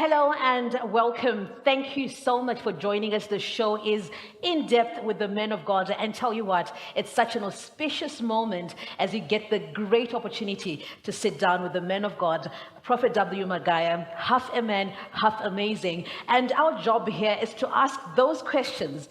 Hello and welcome. Thank you so much for joining us. The show is In Depth with the Men of God. And tell you what, it's such an auspicious moment as you get the great opportunity to sit down with the men of God, Prophet W. Magaya, half a man, half amazing. And our job here is to ask those questions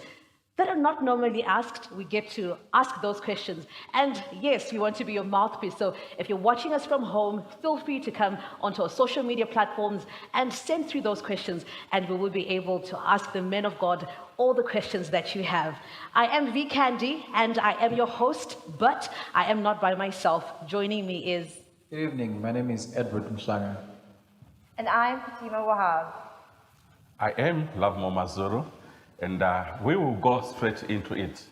that are not normally asked. We get to ask those questions. And yes, we want to be your mouthpiece. So if you're watching us from home, feel free to come onto our social media platforms and send through those questions, and we will be able to ask the men of God all the questions that you have. I am V Candy, and I am your host, but I am not by myself. Joining me is... Good evening. My name is Edward Mhlanga. And I'm Fatima Wahab. I am Love Momazuru. And we will go straight into it.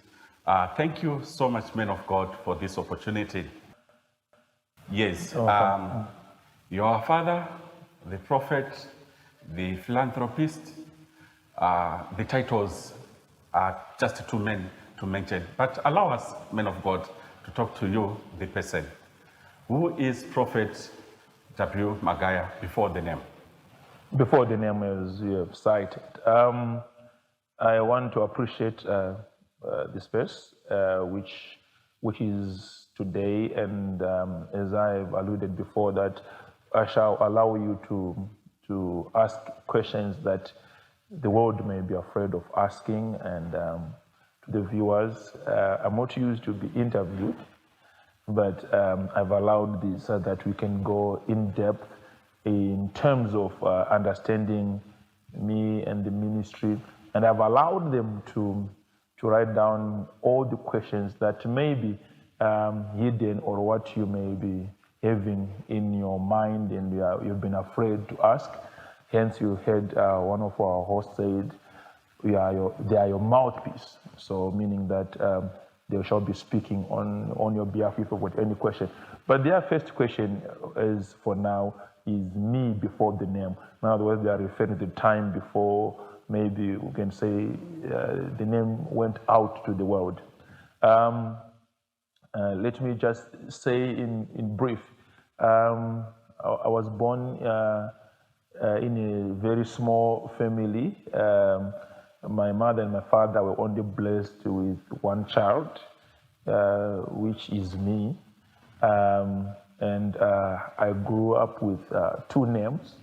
Thank you so much, men of God, for this opportunity. Yes, your father, the prophet, the philanthropist, the titles are just too many to mention. But allow us, men of God, to talk to you, the person. Who is Prophet W. Magaya before the name? Before the name, as you have cited. I want to appreciate the space, which is today, and as I've alluded before, that I shall allow you to ask questions that the world may be afraid of asking, and to the viewers, I'm not used to be interviewed, but I've allowed this so that we can go in depth in terms of understanding me and the ministry. And I've allowed them to write down all the questions that may be hidden, or what you may be having in your mind and you've been afraid to ask. Hence, you heard one of our hosts said, they are your mouthpiece. So meaning that they shall be speaking on your behalf if you've got any question. But their first question is, for now, is me before the name. In other words, they are referring to the time before, maybe we can say, the name went out to the world. Let me just say in brief, I was born in a very small family. My mother and my father were only blessed with one child, which is me. And I grew up with two names.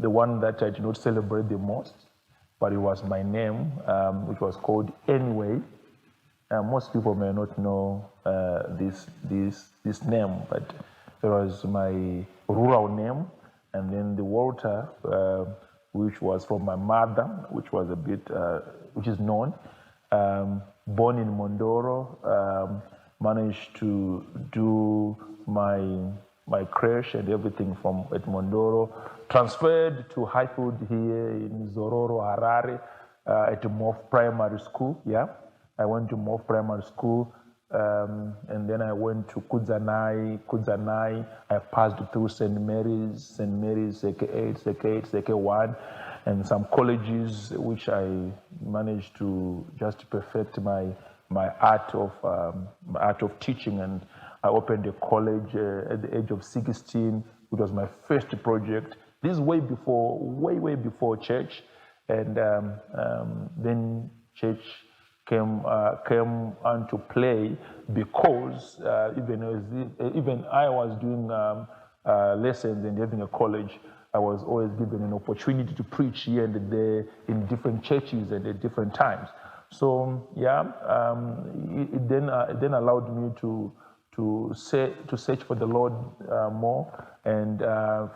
The one that I did not celebrate the most, but it was my name, which was called Anyway. Most people may not know this name, but it was my rural name, and then the Walter, which was from my mother, which was a bit, which is known. Born in Mondoro, managed to do my creche and everything from at Mondoro. Transferred to Highfield here in Zororo, Harare, at Mof Primary School. Yeah, I went to Mof Primary School, and then I went to Kudzanai. I passed through St. Mary's, Seke 8, Seke 8, Seke 1, and some colleges which I managed to just perfect my art of teaching. And I opened a college at the age of 16, which was my first project. This is way before church, and then church came onto play, because even I was doing lessons and having a college, I was always given an opportunity to preach here and there in different churches and at different times. So yeah, it then allowed me to search for the Lord more. And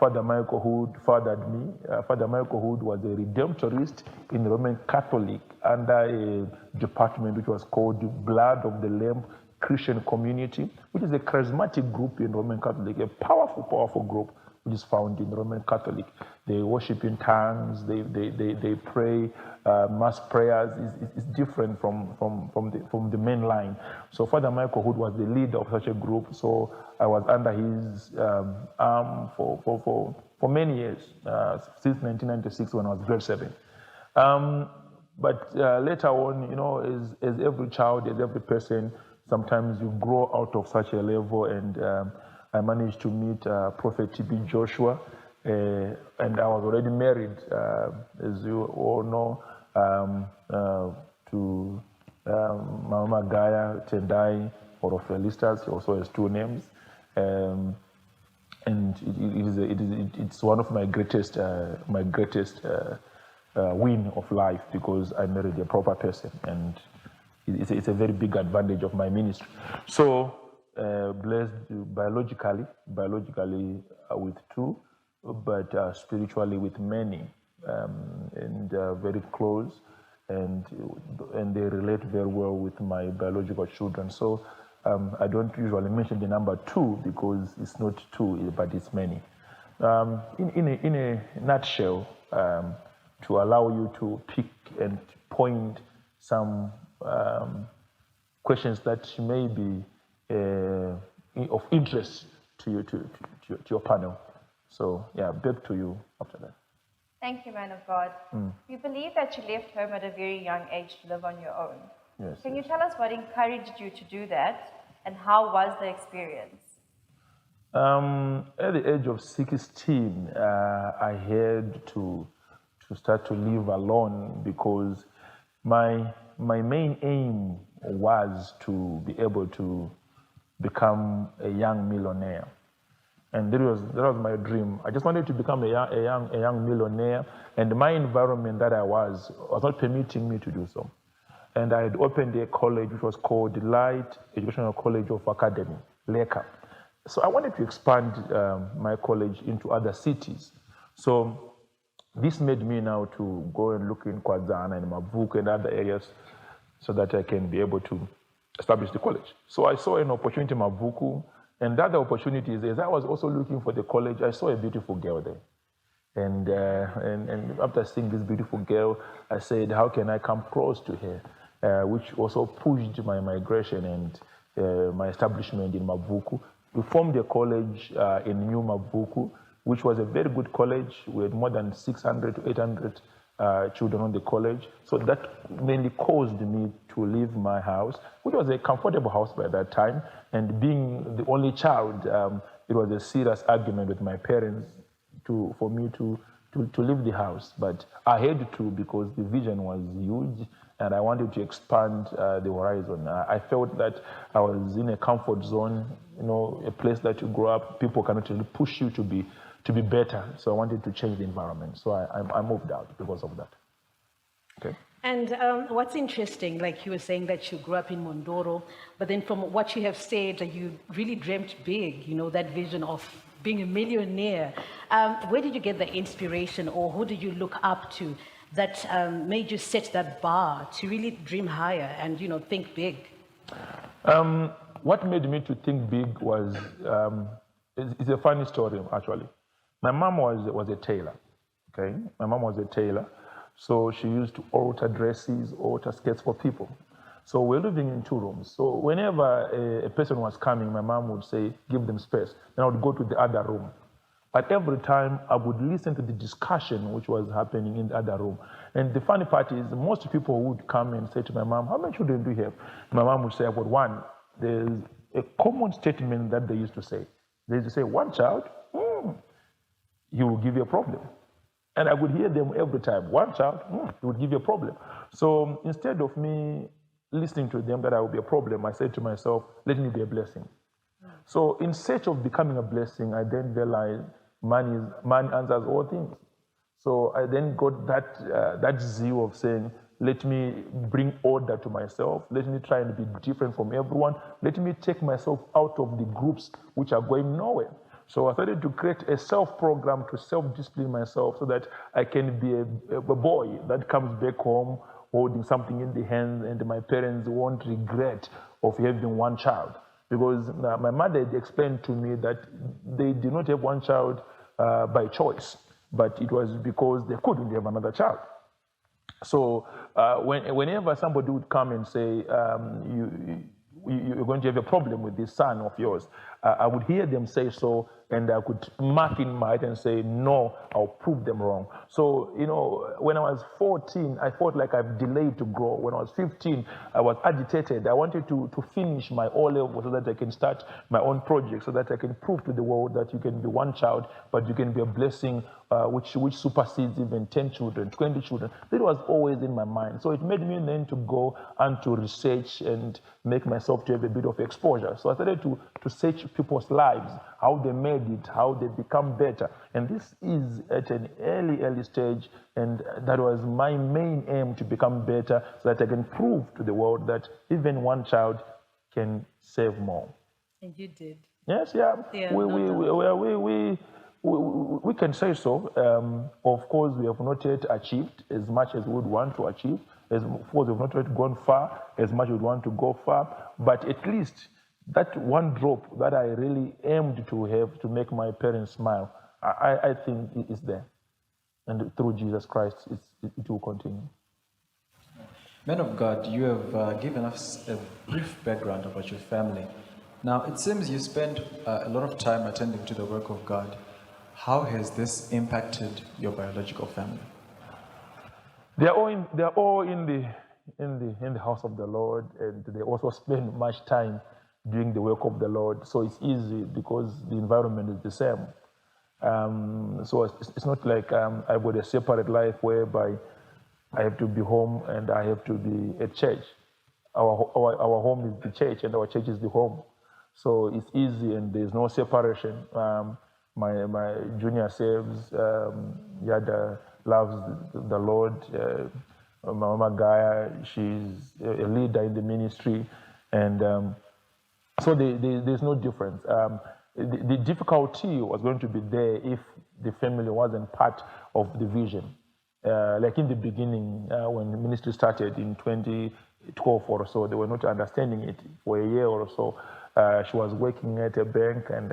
Father Michael Hood fathered me. Father Michael Hood was a redemptorist in the Roman Catholic under a department which was called Blood of the Lamb Christian Community, which is a charismatic group in Roman Catholic, a powerful group which is found in Roman Catholic. They worship in tongues, they pray, mass prayers is different from the main line. So Father Michael Hood was the leader of such a group. So I was under his arm for many years, since 1996 when I was grade 7. But later on, you know, as every child, as every person, sometimes you grow out of such a level, and I managed to meet Prophet T.B. Joshua, and I was already married, as you all know, to Mama Magaya, Tendai, or Felistas. He also has two names. And it's one of my greatest win of life, because I married a proper person, and it's a very big advantage of my ministry. So blessed biologically with two, but spiritually with many, and very close, and they relate very well with my biological children. So I don't usually mention the number two, because it's not two, but it's many. In a nutshell, to allow you to pick and point some questions that may be of interest to your panel. So yeah, back to you after that. Thank you, man of God. You believe that you left home at a very young age to live on your own. Yes. Can you tell us what encouraged you to do that, and how was the experience? At the age of 16, I had to start to live alone, because my main aim was to be able to become a young millionaire. And that was my dream. I just wanted to become a young millionaire, and my environment that I was not permitting me to do so. And I had opened a college which was called Light Educational College of Academy, LECA. So I wanted to expand my college into other cities. So this made me now to go and look in Kwazana and Mavuku and other areas, so that I can be able to establish the college. So I saw an opportunity in Mavuku, and the other opportunity is, as I was also looking for the college, I saw a beautiful girl there. And after seeing this beautiful girl, I said, how can I come close to her? Which also pushed my migration and my establishment in Mavuku. We formed a college in New Mavuku, which was a very good college. We had more than 600 to 800 children on the college. So that mainly caused me to leave my house, which was a comfortable house by that time. And being the only child, it was a serious argument with my parents for me to leave the house. But I had to, because the vision was huge, and I wanted to expand the horizon. I felt that I was in a comfort zone, a place that you grow up, people cannot really push you to be better. So I wanted to change the environment. So I moved out because of that. Okay. And what's interesting, like you were saying that you grew up in Mondoro, but then from what you have said, you really dreamt big, that vision of being a millionaire. Where did you get the inspiration, or who did you look up to that made you set that bar to really dream higher and, think big? What made me to think big was, it's a funny story, actually. My mom was a tailor, okay? My mom was a tailor. So she used to alter dresses, alter skirts for people. So we're living in 2 rooms. So whenever a person was coming, my mom would say, give them space. Then I would go to the other room. But every time I would listen to the discussion which was happening in the other room. And the funny part is, most people would come and say to my mom, how many children do you have? My mom would say, I've got 1. There's a common statement that they used to say. They used to say, 1 child, he will give you a problem. And I would hear them every time, 1 child, he would give you a problem. So instead of me listening to them that I would be a problem, I said to myself, let me be a blessing. So in search of becoming a blessing, I then realized man answers all things. So I then got that zeal of saying, let me bring order to myself. Let me try and be different from everyone. Let me take myself out of the groups which are going nowhere. So I started to create a self-program to self-discipline myself, so that I can be a boy that comes back home holding something in the hand, and my parents won't regret of having 1 child. Because my mother had explained to me that they did not have 1 child by choice, but it was because they couldn't have another child. So whenever somebody would come and say, you're going to have a problem with this son of yours, I would hear them say so, and I could mark in my head and say, no, I'll prove them wrong. So, when I was 14, I felt like I've delayed to grow. When I was 15, I was agitated. I wanted to finish my O-level so that I can start my own project, so that I can prove to the world that you can be one child, but you can be a blessing which supersedes even 10 children, 20 children. That was always in my mind. So it made me then to go and to research and make myself to have a bit of exposure. So I started to search people's lives, how they made it, how they become better. And this is at an early stage, and that was my main aim, to become better so that I can prove to the world that even one child can save more. And you did. Yes, yeah. Yeah, We can say so. Of course, we have not yet achieved as much as we would want to achieve. Of course, we have not yet gone far as much as we want to go far. But at least that one drop that I really aimed to have to make my parents smile, I think it is there. And through Jesus Christ, it will continue. Man of God, you have given us a brief background about your family. Now, it seems you spend a lot of time attending to the work of God. How has this impacted your biological family? They are all in the house of the Lord, and they also spend much time doing the work of the Lord. So it's easy because the environment is the same. So it's not like I've got a separate life whereby I have to be home and I have to be at church. Our home is the church and our church is the home. So it's easy and there's no separation. My junior serves, Yadah loves the Lord. Magaya, she's a leader in the ministry. And so there's no difference. The difficulty was going to be there if the family wasn't part of the vision. Like in the beginning, when the ministry started in 2012 or so, they were not understanding it for a year or so. She was working at a bank, and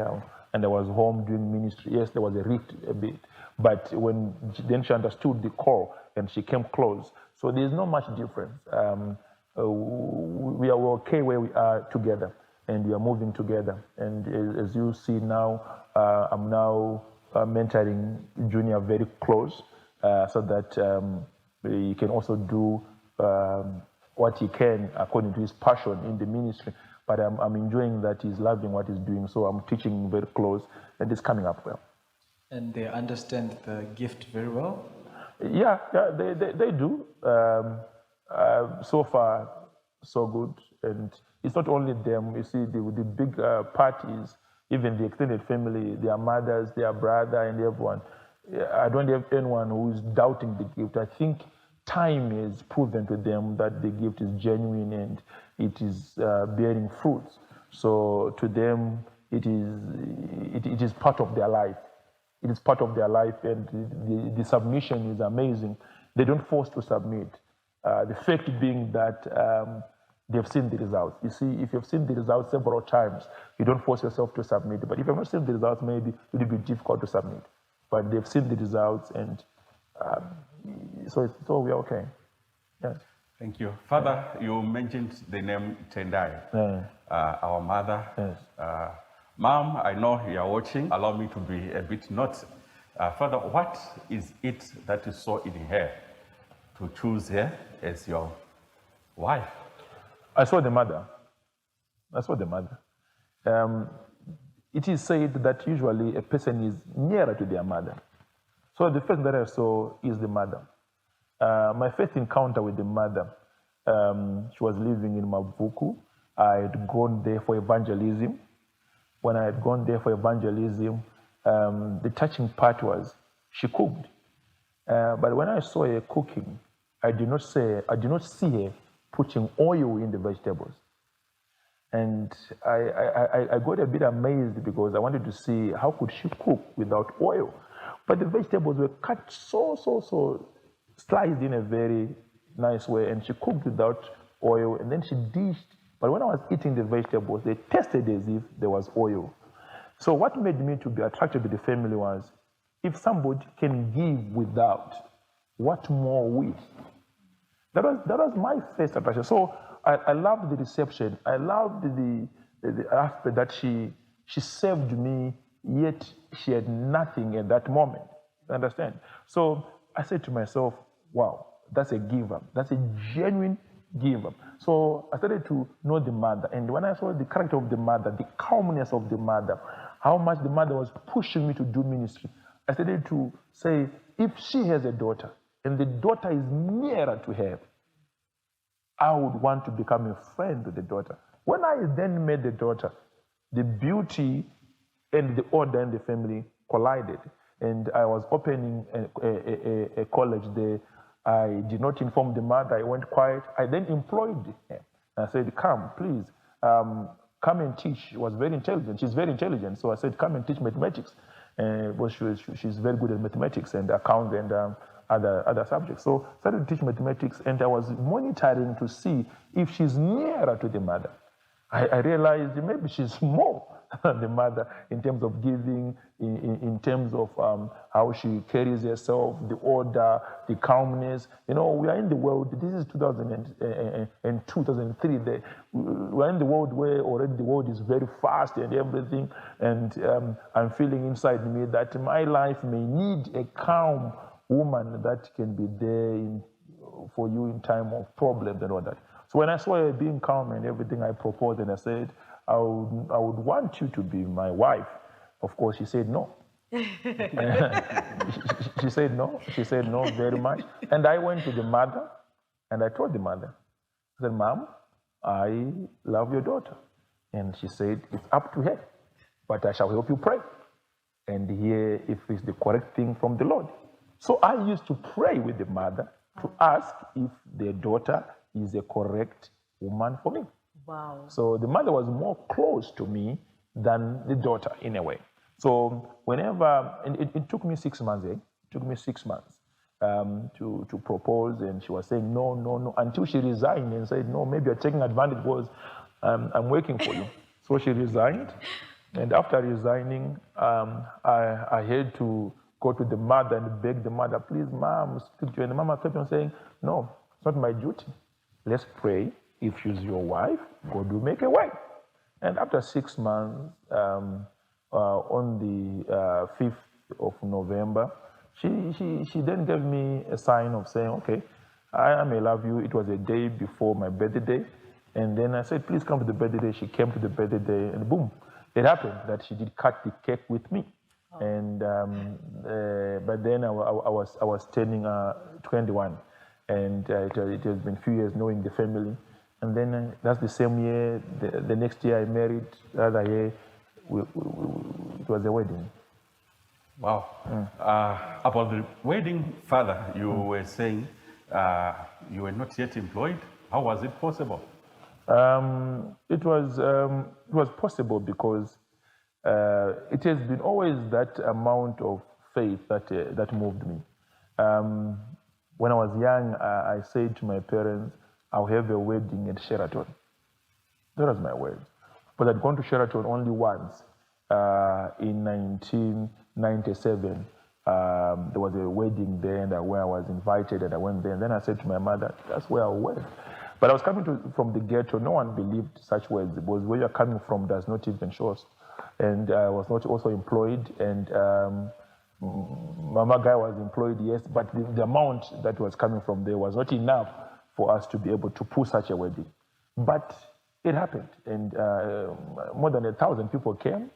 I was home doing ministry. Yes, there was a rift a bit, but then she understood the call and she came close. So there's not much difference. We are okay where we are together, and we are moving together. And as you see now, I'm now mentoring Junior very close, so that he can also do what he can according to his passion in the ministry. But I'm enjoying that he's loving what he's doing, so I'm teaching him very close, and it's coming up well. And they understand the gift very well? Yeah, they do. So far, so good. And it's not only them. You see, the big parties, even the extended family, their mothers, their brother, and everyone. I don't have anyone who is doubting the gift. I think time has proven to them that the gift is genuine and it is bearing fruits. So to them, it is part of their life. It is part of their life, and the submission is amazing. They don't force to submit. The fact being that they've seen the results. You see, if you've seen the results several times, you don't force yourself to submit. But if you've not seen the results, maybe it will be difficult to submit. But they've seen the results, and so we're okay. Yes. Thank you. Father, you mentioned the name Tendai, our mother. Yes. Mom, I know you are watching. Allow me to be a bit naughty. Father, what is it that you saw in her to choose her as your wife? I saw the mother. It is said that usually a person is nearer to their mother. So the first that I saw is the mother. My first encounter with the mother, she was living in Mavuku. I had gone there for evangelism. When I had gone there for evangelism, the touching part was she cooked. But when I saw her cooking, I did not see her putting oil in the vegetables. And I got a bit amazed because I wanted to see how could she cook without oil. But the vegetables were cut so sliced in a very nice way, and she cooked without oil, and then she dished. But when I was eating the vegetables, they tasted as if there was oil. So what made me to be attracted to the family was, if somebody can give without, what more with? That was my first attraction. So I loved the reception. I loved the aspect that she served me yet she had nothing at that moment. You understand? So I said to myself, wow, that's a give up. That's a genuine give up. So I started to know the mother. And when I saw the character of the mother, the calmness of the mother, how much the mother was pushing me to do ministry, I started to say, if she has a daughter and the daughter is nearer to her, I would want to become a friend to the daughter. When I then met the daughter, the beauty and the order in the family collided. And I was opening a college there. I did not inform the mother. I went quiet. I then employed her. I said, come, please, come and teach. She was very intelligent. She's very intelligent. So I said, come and teach mathematics. Well, she's very good at mathematics and accounts and other subjects. So I started to teach mathematics, and I was monitoring to see if she's nearer to the mother. I realized maybe she's more than the mother in terms of giving, in terms of how she carries herself, the order, the calmness. You know, we are in the world, this is 2002, 2003. We are in the world where already the world is very fast and everything. And I'm feeling inside me that my life may need a calm woman that can be there for you in time of problems and all that. So when I saw her being calm and everything, I proposed and I said, I would want you to be my wife. Of course, she said no. she said no. She said no very much. And I went to the mother and I told the mother, I said, Mom, I love your daughter. And she said, it's up to her, but I shall help you pray and hear if it's the correct thing from the Lord. So I used to pray with the mother to ask if their daughter is a correct woman for me. Wow. So the mother was more close to me than the daughter in a way. So whenever, and it took me 6 months, It took me 6 months to propose, and she was saying no, no, no, until she resigned and said, no, maybe you're taking advantage because I'm working for you. So she resigned, and after resigning, I had to go to the mother and beg the mother, please, Mom, speak to you. And the mama kept on saying, no, it's not my duty. Let's pray. If she's your wife, God will make a way. And after 6 months, on the 5th of November, she then gave me a sign of saying, okay, I may love you. It was a day before my birthday. And then I said, please come to the birthday. She came to the birthday, and boom, it happened that she did cut the cake with me. Oh. And but then I was turning 21, and it has been a few years knowing the family. And then that's the same year, the next year I married, the other year, it was a wedding. Wow. About the wedding, Father, you were saying you were not yet employed. How was it possible? It was possible because it has been always that amount of faith that moved me. When I was young, I said to my parents, I'll have a wedding at Sheraton. That was my word. But I'd gone to Sheraton only once. In 1997, there was a wedding there where I was invited, and I went there. And then I said to my mother, that's where I went. But I was coming from the ghetto. No one believed such words, because where you're coming from does not even show us. And I was not also employed, and Magaya was employed, yes, but the amount that was coming from there was not enough for us to be able to pull such a wedding. But it happened, and more than 1,000 people came.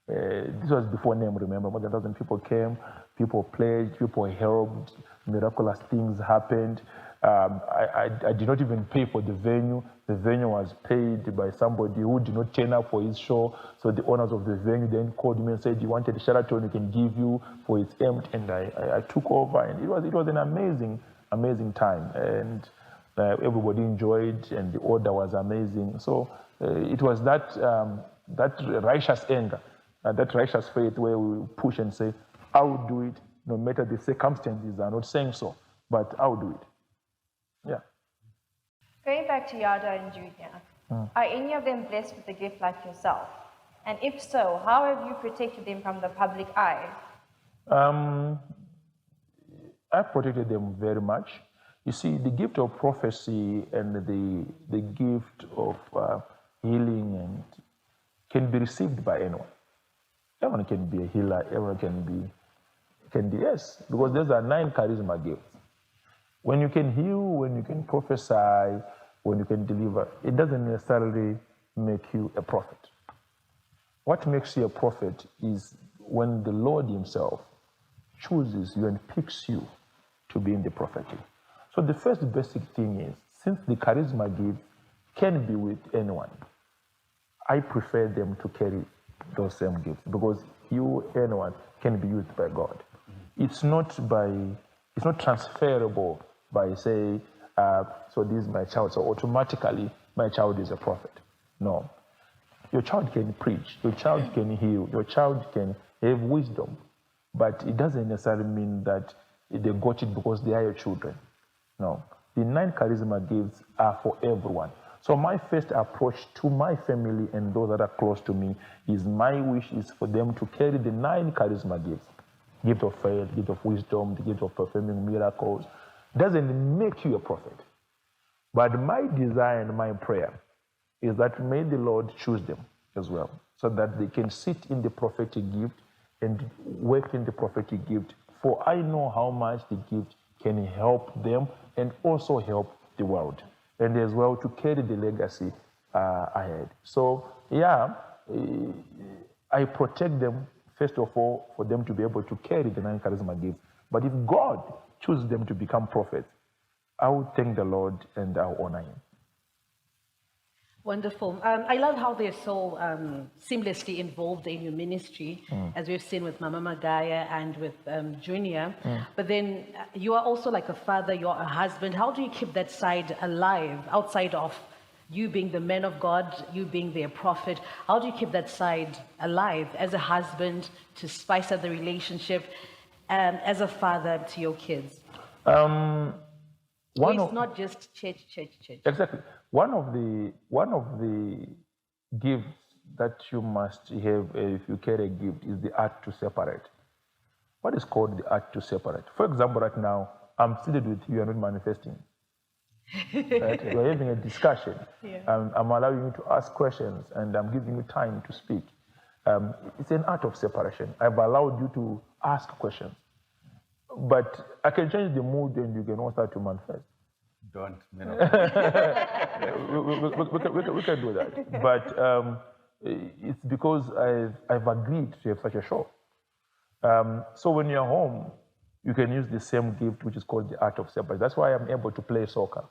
This was before name, remember? More than 1,000 people came, people pledged, people helped, miraculous things happened. I did not even pay for the venue. The venue was paid by somebody who did not turn up for his show. So the owners of the venue then called me and said, you wanted Sheraton, we can give you for its empty. And I took over, and it was an amazing time. And everybody enjoyed, and the order was amazing. So it was that righteous anger, that righteous faith where we push and say, I will do it, no matter the circumstances are not saying so, but I will do it. Yeah. Going back to Yadah and Junior, are any of them blessed with a gift like yourself? And if so, how have you protected them from the public eye? I protected them very much. You see, the gift of prophecy and the gift of healing and can be received by anyone. Everyone can be a healer. Everyone can be, yes, because those are 9 charisma gifts. When you can heal, when you can prophesy, when you can deliver, it doesn't necessarily make you a prophet. What makes you a prophet is when the Lord himself chooses you and picks you to be in the prophetic. So the first basic thing is, since the charisma gift can be with anyone, I prefer them to carry those same gifts because anyone can be used by God. It's not transferable by say, so this is my child, so automatically my child is a prophet. No. Your child can preach, your child can heal, your child can have wisdom, but it doesn't necessarily mean that they got it because they are your children. No. The 9 charisma gifts are for everyone. So my first approach to my family and those that are close to me is my wish is for them to carry the 9 charisma gifts. Gift of faith, gift of wisdom, the gift of performing miracles. Doesn't make you a prophet. But my desire and my prayer is that may the Lord choose them as well, so that they can sit in the prophetic gift and work in the prophetic gift. For I know how much the gift can help them and also help the world, and as well to carry the legacy ahead. So yeah, I protect them first of all for them to be able to carry the 9 charisma gifts. But if God chooses them to become prophets, I will thank the Lord and I will honor him. Wonderful. I love how they're so seamlessly involved in your ministry, as we've seen with Mama Magaya and with Junior. But then you are also like a father, you're a husband. How do you keep that side alive outside of you being the man of God, you being their prophet? How do you keep that side alive as a husband to spice up the relationship, as a father to your kids? It's not just church. Exactly. One of the gifts that you must have if you carry a gift is the art to separate. What is called the art to separate? For example, right now, I'm seated with you and not manifesting. Right? We're having a discussion. Yeah. I'm allowing you to ask questions and I'm giving you time to speak. It's an art of separation. I've allowed you to ask questions. But I can change the mood and you can all start to manifest. Don't. We can do that. But it's because I've agreed to have such a show. So when you're home, you can use the same gift, which is called the art of separation. That's why I'm able to play soccer.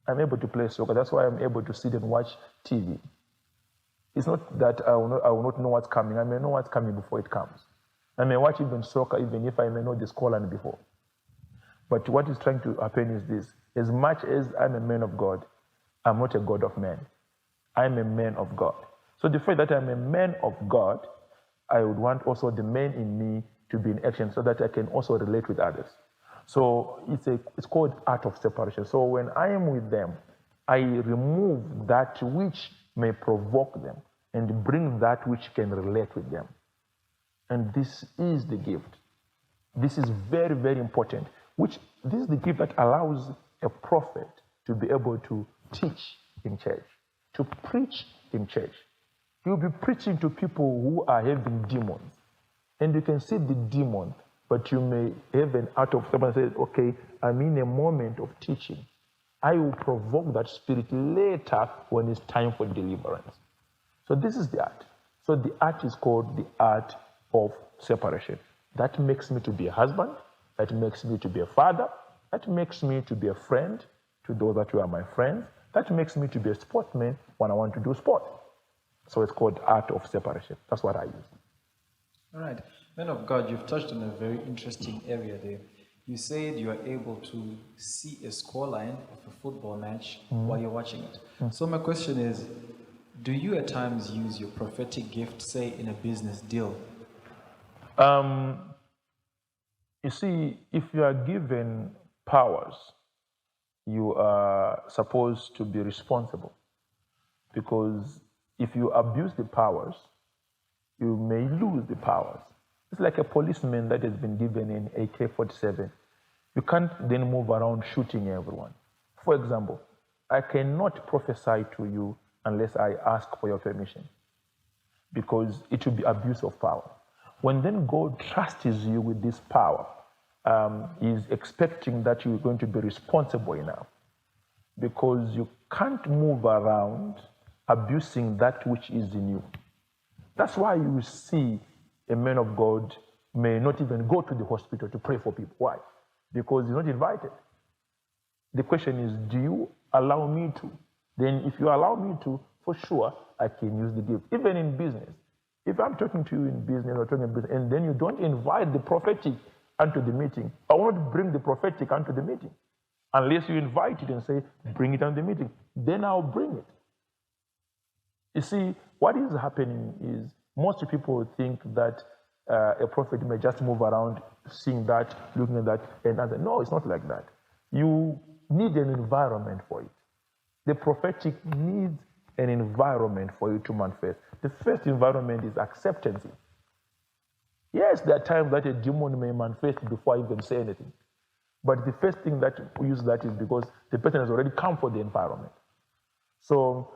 I'm able to play soccer. That's why I'm able to sit and watch TV. It's not that I will not know what's coming. I may know what's coming before it comes. I may watch even soccer, even if I may know the scoreline before. But what is trying to happen is this. As much as I'm a man of God, I'm not a God of man. I'm a man of God. So the fact that I'm a man of God, I would want also the man in me to be in action so that I can also relate with others. So it's called art of separation. So when I am with them, I remove that which may provoke them and bring that which can relate with them. And this is the gift. This is very, very important. This is the gift that allows a prophet to be able to teach in church, to preach in church. You'll be preaching to people who are having demons. And you can see the demon, but you may have an art of someone says, okay, I'm in a moment of teaching. I will provoke that spirit later when it's time for deliverance. So this is the art. So the art is called the art of separation. That makes me to be a husband. That makes me to be a father. That makes me to be a friend to those that are my friends. That makes me to be a sportsman when I want to do sport. So it's called art of separation. That's what I use. All right. Man of God, you've touched on a very interesting area there. You said you are able to see a scoreline of a football match while you're watching it. So my question is, do you at times use your prophetic gift, say, in a business deal? You see, if you are given powers, you are supposed to be responsible. Because if you abuse the powers, you may lose the powers. It's like a policeman that has been given an AK-47. You can't then move around shooting everyone. For example, I cannot prophesy to you unless I ask for your permission. because it will be abuse of power. When then God trusts you with this power, He's expecting that you're going to be responsible enough, because you can't move around abusing that which is in you. That's why you see a man of God may not even go to the hospital to pray for people. Why? Because he's not invited. The question is, do you allow me to? Then if you allow me to, for sure, I can use the gift. Even in business. If I'm talking to you in business or talking in business, and then you don't invite the prophetic onto the meeting, I won't bring the prophetic onto the meeting. Unless you invite it and say, bring it on the meeting. Then I'll bring it. You see, what is happening is most people think that a prophet may just move around, seeing that, looking at that, and answer. No, it's not like that. You need an environment for it. The prophetic needs an environment for you to manifest. The first environment is acceptance. Yes, there are times that a demon may manifest before I even say anything. But the first thing that we use that is because the person has already come for the environment. So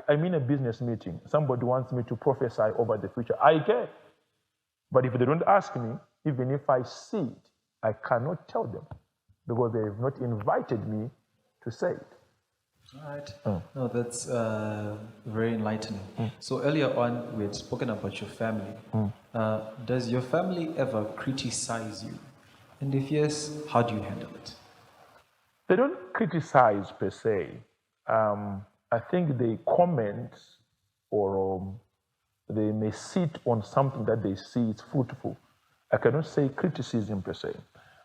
I'm in a business meeting. Somebody wants me to prophesy over the future. I can. But if they don't ask me, even if I see it, I cannot tell them because they have not invited me to say it. All right. No, that's very enlightening. So earlier on, we had spoken about your family. Does your family ever criticize you? And if yes, how do you handle it? They don't criticize per se. I think they comment or they may sit on something that they see is fruitful. I cannot say criticism per se.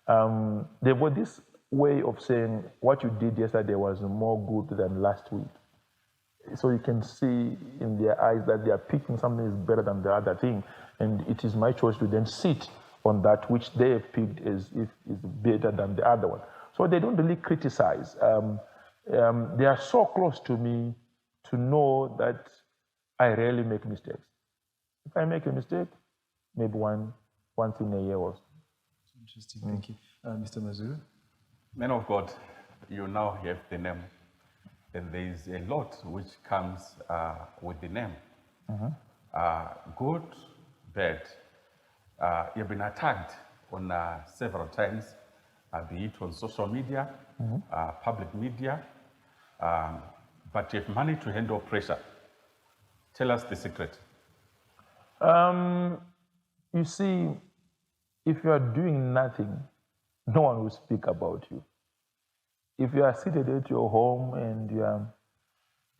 There was this way of saying what you did yesterday was more good than last week. So you can see in their eyes that they are picking something is better than the other thing. And it is my choice to then sit on that which they have picked as if is better than the other one. So they don't really criticize. They are so close to me to know that I rarely make mistakes. If I make a mistake, maybe once in a year or so. Interesting, thank you. Mr. Mazuru? Man of God, you now have the name. And there is a lot which comes with the name. Good, bad. You've been attacked on several times, be it on social media, public media, but you've managed to handle pressure. Tell us the secret. You see, if you are doing nothing, no one will speak about you. If you are seated at your home and you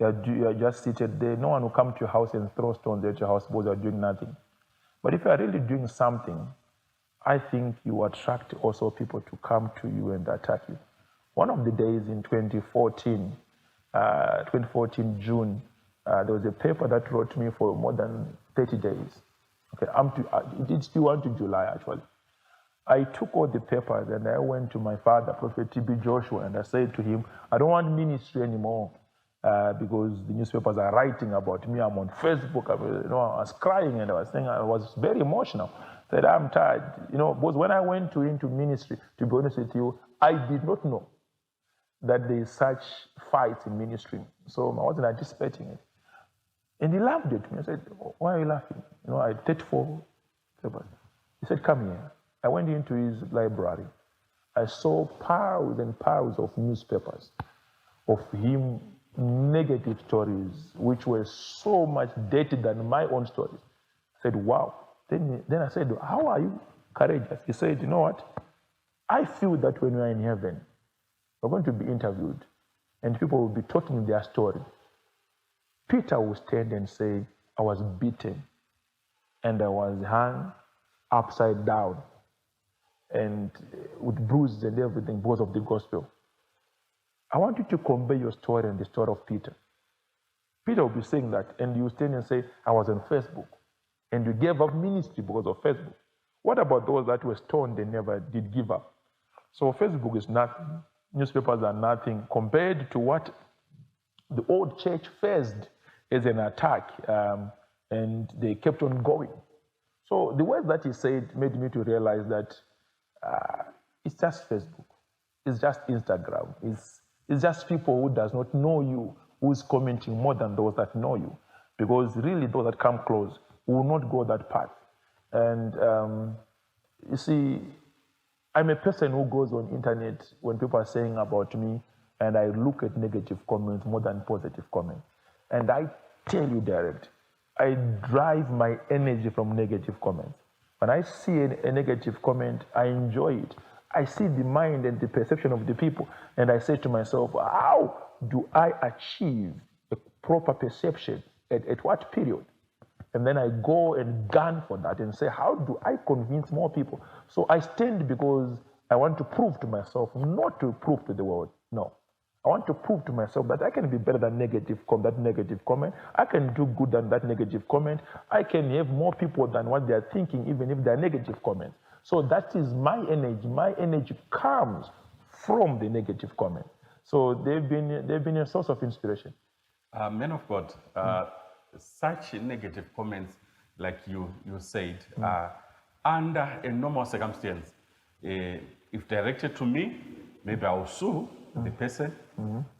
are just seated there, no one will come to your house and throw stones at your house because you are doing nothing. But if you are really doing something, I think you attract also people to come to you and attack you. One of the days in 2014 June, there was a paper that wrote me for more than 30 days. Okay, it's still on to July actually. I took all the papers and I went to my father, Prophet TB Joshua, and I said to him, I don't want ministry anymore because the newspapers are writing about me. I'm on Facebook. I was crying and I was saying I was very emotional. I said, I'm tired. Because when I went into ministry, to be honest with you, I did not know that there is such fight in ministry. So I wasn't anticipating it. And he laughed at me. I said, why are you laughing? I take 4 papers. He said, come here. I went into his library. I saw piles and piles of newspapers of him, negative stories, which were so much dated than my own stories. I said, wow. Then I said, how are you courageous? He said, you know what? I feel that when we are in heaven, we're going to be interviewed and people will be talking their story. Peter will stand and say, I was beaten and I was hung upside down and with bruises and everything because of the gospel. I want you to convey your story and the story of Peter. Peter will be saying that, and you stand and say, I was on Facebook, and you gave up ministry because of Facebook. What about those that were stoned and never did give up? So Facebook is nothing. Newspapers are nothing compared to what the old church faced as an attack, and they kept on going. So the words that he said made me to realize that it's just Facebook, it's just Instagram, it's just people who does not know you who's commenting more than those that know you. because really those that come close will not go that path. And you see, I'm a person who goes on internet when people are saying about me, and I look at negative comments more than positive comments. And I tell you direct, I drive my energy from negative comments. When I see a negative comment, I enjoy it. I see the mind and the perception of the people, and I say to myself, how do I achieve a proper perception at what period? And then I go and gun for that and say, how do I convince more people? So I stand because I want to prove to myself, not to prove to the world. No. I want to prove to myself that I can be better than that negative comment. I can do good than that negative comment. I can have more people than what they are thinking, even if they are negative comments. So that is my energy. My energy comes from the negative comment. So they've been a source of inspiration. Men of God, such negative comments, like you said, under a normal circumstance, if directed to me, maybe I'll sue the person,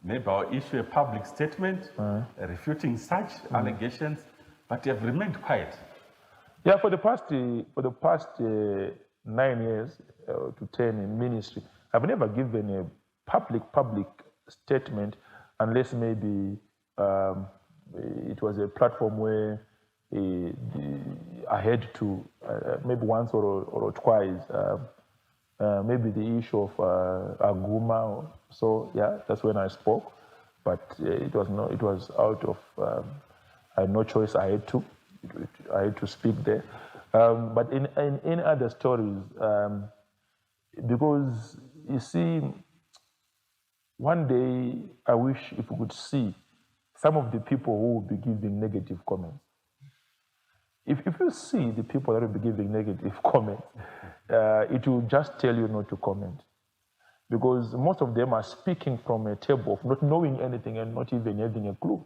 maybe I'll issue a public statement refuting such allegations, but they have remained quiet. Yeah, for the past 9 years to 10 in ministry, I've never given a public statement unless maybe it was a platform where I had to, maybe once or twice, maybe the issue of Aguma. So yeah, that's when I spoke, but it was out of, I had no choice. I had to speak there. But in other stories, because you see, one day I wish if we could see some of the people who will be giving negative comments. If you see the people that will be giving negative comments, it will just tell you not to comment. Because most of them are speaking from a table of not knowing anything and not even having a clue.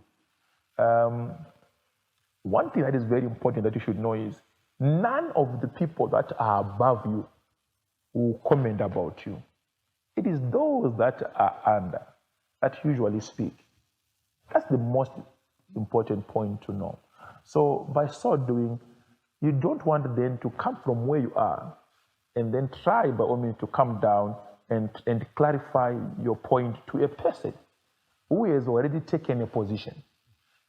One thing that is very important that you should know is none of the people that are above you will comment about you. It is those that are under that usually speak. That's the most important point to know. So by so doing, you don't want them to come from where you are and then try by all means to come down and clarify your point to a person who has already taken a position.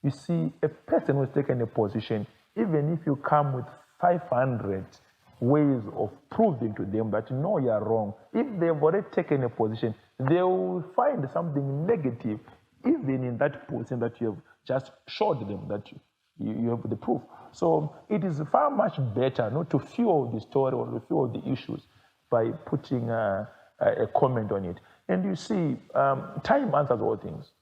You see, a person who has taken a position, even if you come with 500 ways of proving to them that no, you are wrong, if they've already taken a position, they will find something negative even in that position that you have just showed them that you have the proof. So it is far much better not to fuel the story or to fuel the issues by putting a comment on it. And you see, time answers all things.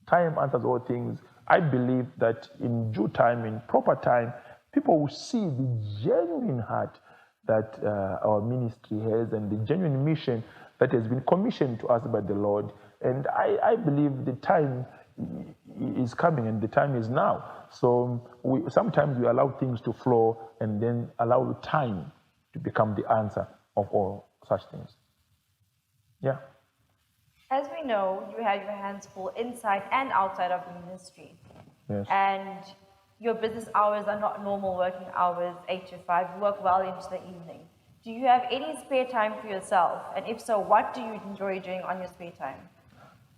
Time answers all things. I believe that in due time, in proper time, people will see the genuine heart that our ministry has and the genuine mission that has been commissioned to us by the Lord. And I believe the time is coming and the time is now. So sometimes we allow things to flow and then allow time to become the answer of all such things. Yeah. As we know, you have your hands full inside and outside of the ministry. Yes. And your business hours are not normal working hours, 8 to 5. You work well into the evening. Do you have any spare time for yourself? And if so, what do you enjoy doing on your spare time?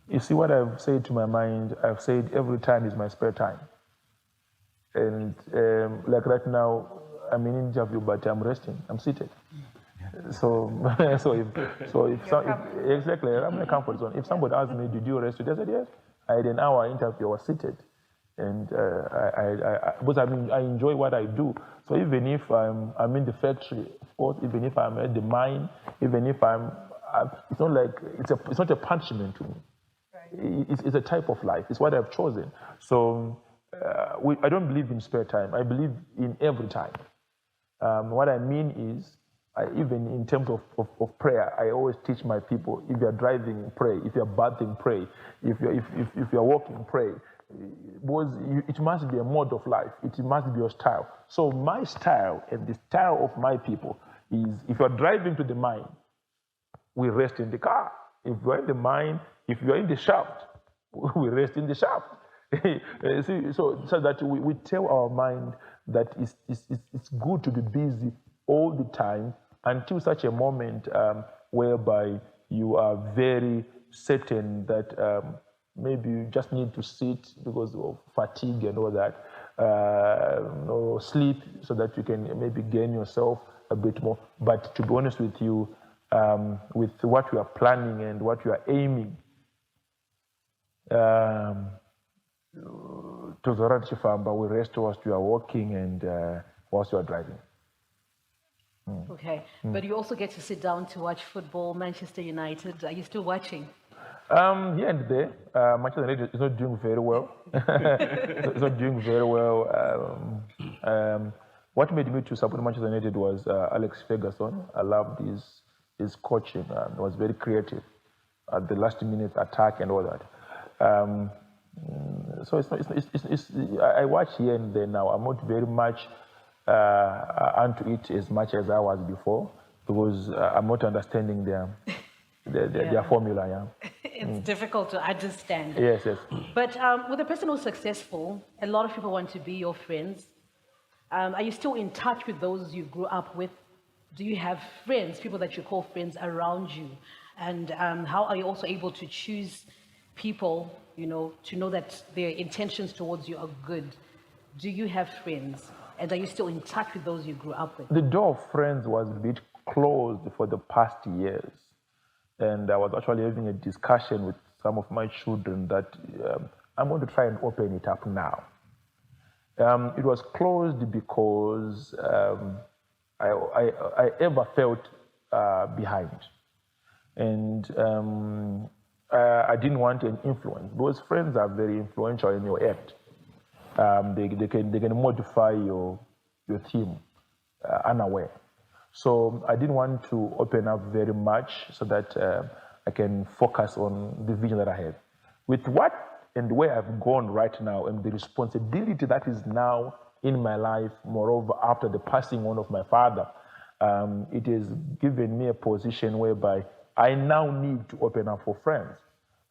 You see, what I've said to my mind, I've said every time is my spare time. And like right now, I'm in interview, but I'm resting. I'm seated. So exactly, I'm in a comfort zone. If somebody asked me, did you rest today? I said, yes. I had an hour interview, I was seated. And because I enjoy what I do. So even if I'm in the factory, of course, even if I'm at the mine, even if it's not like, it's not a punishment to me. Right. It's a type of life. It's what I've chosen. So I don't believe in spare time. I believe in every time. What I mean is, even in terms of prayer, I always teach my people, if you're driving, pray. If you're bathing, pray. If you're walking, pray. Because it must be a mode of life. It must be your style. So my style and the style of my people is, if you're driving to the mine, we rest in the car. If you're in the mine, if you're in the shaft, we rest in the shaft. See, so that we tell our mind that it's good to be busy all the time until such a moment whereby you are very certain that maybe you just need to sit because of fatigue and all that, or sleep so that you can maybe gain yourself a bit more. But to be honest with you, with what you are planning and what you are aiming, tuzora tichifamba, we rest whilst you are walking and whilst you are driving. Okay, but you also get to sit down to watch football, Manchester United. Are you still watching? Here and there, Manchester United is not doing very well. It's not doing very well. What made me to support Manchester United was Alex Ferguson. I loved his coaching. It was very creative at the last minute attack and all that. So I watch here and there now. I'm not very much onto it as much as I was before because I'm not understanding their formula. Yeah. It's difficult to understand. Yes. But with a person who's successful, a lot of people want to be your friends. Are you still in touch with those you grew up with? Do you have friends, people that you call friends around you? And how are you also able to choose people, to know that their intentions towards you are good? Do you have friends? And are you still in touch with those you grew up with? The door of friends was a bit closed for the past years. And I was actually having a discussion with some of my children that I'm going to try and open it up now. It was closed because I ever felt behind. And I didn't want an influence. Those friends are very influential in your act. They can modify your theme unaware. So I didn't want to open up very much so that I can focus on the vision that I have. With what and where I've gone right now and the responsibility that is now in my life, moreover, after the passing on of my father, it has given me a position whereby I now need to open up for friends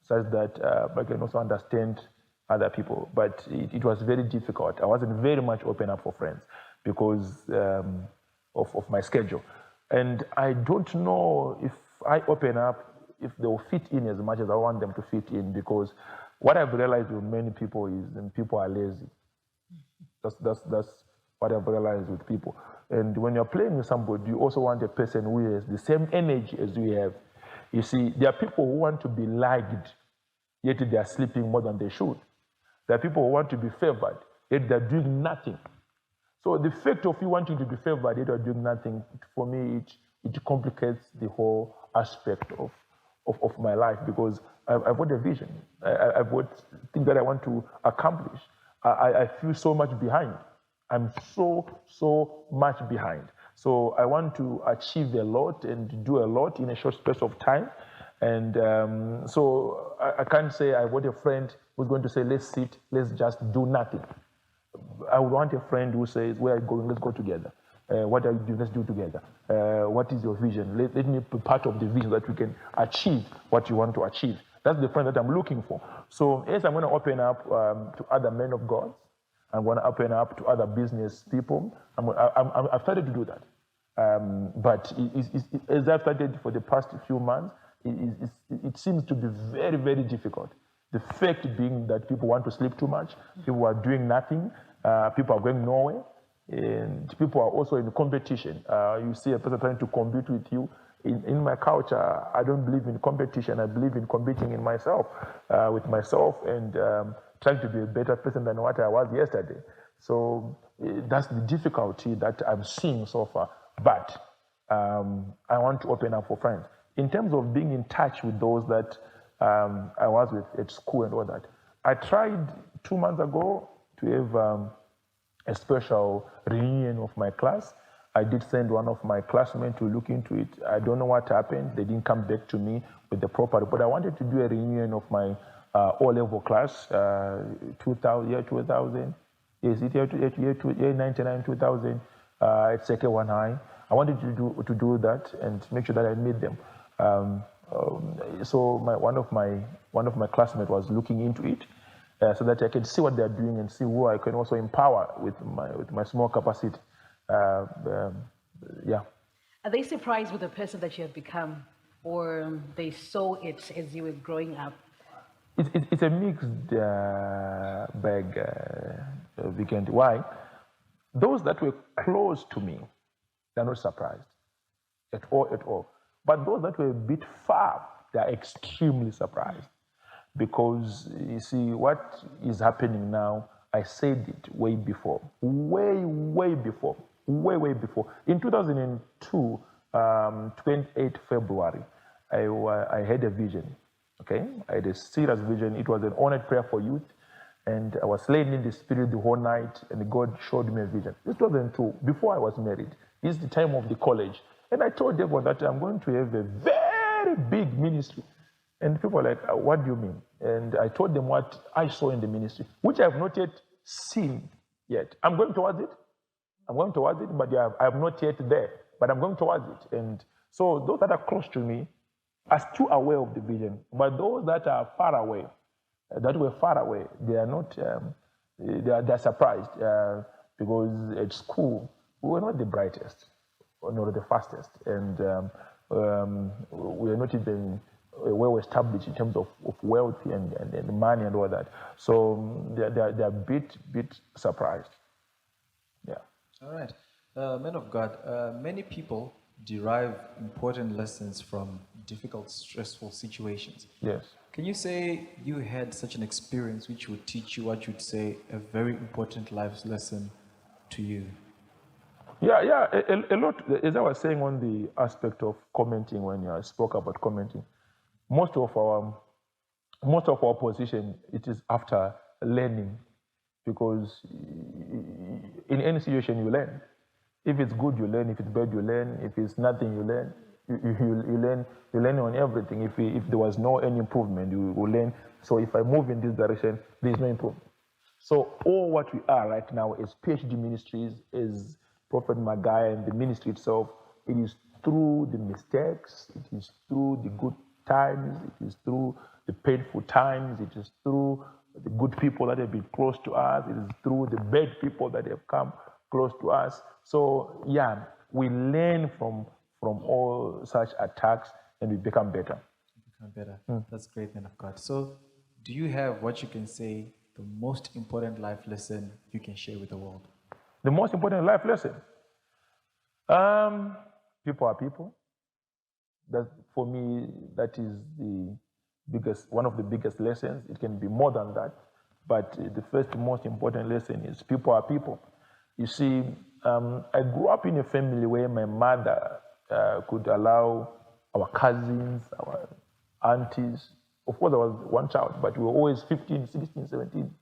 such that I can also understand other people. But it was very difficult. I wasn't very much open up for friends because of my schedule. And I don't know if I open up, if they'll fit in as much as I want them to fit in, because what I've realized with many people is people are lazy. That's what I've realized with people. And when you're playing with somebody, you also want a person who has the same energy as you have. You see, there are people who want to be liked, yet they are sleeping more than they should. There are people who want to be favored, yet they're doing nothing. So the fact of you wanting to be favored, yet you're doing nothing, for me, it complicates the whole aspect of my life, because I've got a vision. I've got things that I want to accomplish. I feel so much behind. I'm so much behind. So I want to achieve a lot and do a lot in a short space of time. And so I can't say I want a friend who's going to say, let's sit, let's just do nothing. I would want a friend who says, where are you going? Let's go together. What are you doing? Let's do together. What is your vision? Let me be part of the vision that we can achieve what you want to achieve. That's the friend that I'm looking for. So yes, I'm going to open up to other men of God. I'm going to open up to other business people. I've started to do that. But as I've started for the past few months, it seems to be very, very difficult. The fact being that people want to sleep too much, people are doing nothing, people are going nowhere, and people are also in competition. You see a person trying to compete with you. In my culture, I don't believe in competition. I believe in competing in myself, with myself, and trying to be a better person than what I was yesterday. So that's the difficulty that I'm seeing so far. But I want to open up for friends. In terms of being in touch with those that I was with at school and all that, I tried 2 months ago to have a special reunion of my class. I did send one of my classmates to look into it. I don't know what happened. They didn't come back to me with the proper report. I wanted to do a reunion of my O-level class, 2000. Is it year 99, 2000? At second one high. I wanted to do that and make sure that I meet them. So one of my classmates was looking into it, so that I can see what they're doing and see who I can also empower with my small capacity. Yeah. Are they surprised with the person that you have become, or they saw it as you were growing up? It's a mixed bag, weekend. Why? Those that were close to me, they're not surprised at all. But those that were a bit far, they're extremely surprised. Because you see, what is happening now, I said it way before. Way before. In 2002, 28 February, I had a vision. Okay, I had a serious vision. It was an honored prayer for youth, and I was laying in the spirit the whole night, and God showed me a vision. This was in 2002, before I was married. This is the time of the college, and I told everyone that I'm going to have a very big ministry. And people were like, what do you mean? And I told them what I saw in the ministry, which I have not yet seen yet. I'm going towards it, but I am not yet there. But I'm going towards it. And so those that are close to me are still aware of the vision. But those that are far away, they are not, they're surprised because at school, we were not the brightest, nor the fastest. And we are not even well established in terms of wealth and money and all that. So they're a bit surprised. Yeah. All right. Men of God, many people derive important lessons from difficult, stressful situations. Yes. Can you say you had such an experience which would teach you what you'd say a very important life lesson to you? Yeah, a lot. As I was saying on the aspect of commenting, when I spoke about commenting, most of our position, it is after learning, because in any situation you learn. If it's good, you learn. If it's bad, you learn. If it's nothing, you learn. You learn on everything. If there was any improvement, you will learn. So if I move in this direction, there is no improvement. So all what we are right now is PhD Ministries, is Prophet Magaya and the ministry itself. It is through the mistakes, it is through the good times, it is through the painful times, it is through the good people that have been close to us, it is through the bad people that have come close to us. So yeah, we learn from all such attacks and we become better. That's great, man of God. So do you have what you can say the most important life lesson you can share with the world? The most important life lesson? People are people. That, for me, that is one of the biggest lessons. It can be more than that, but the first most important lesson is people are people. You see, I grew up in a family where my mother could allow our cousins, our aunties. Of course, I was one child, but we were always 15, 16, 17,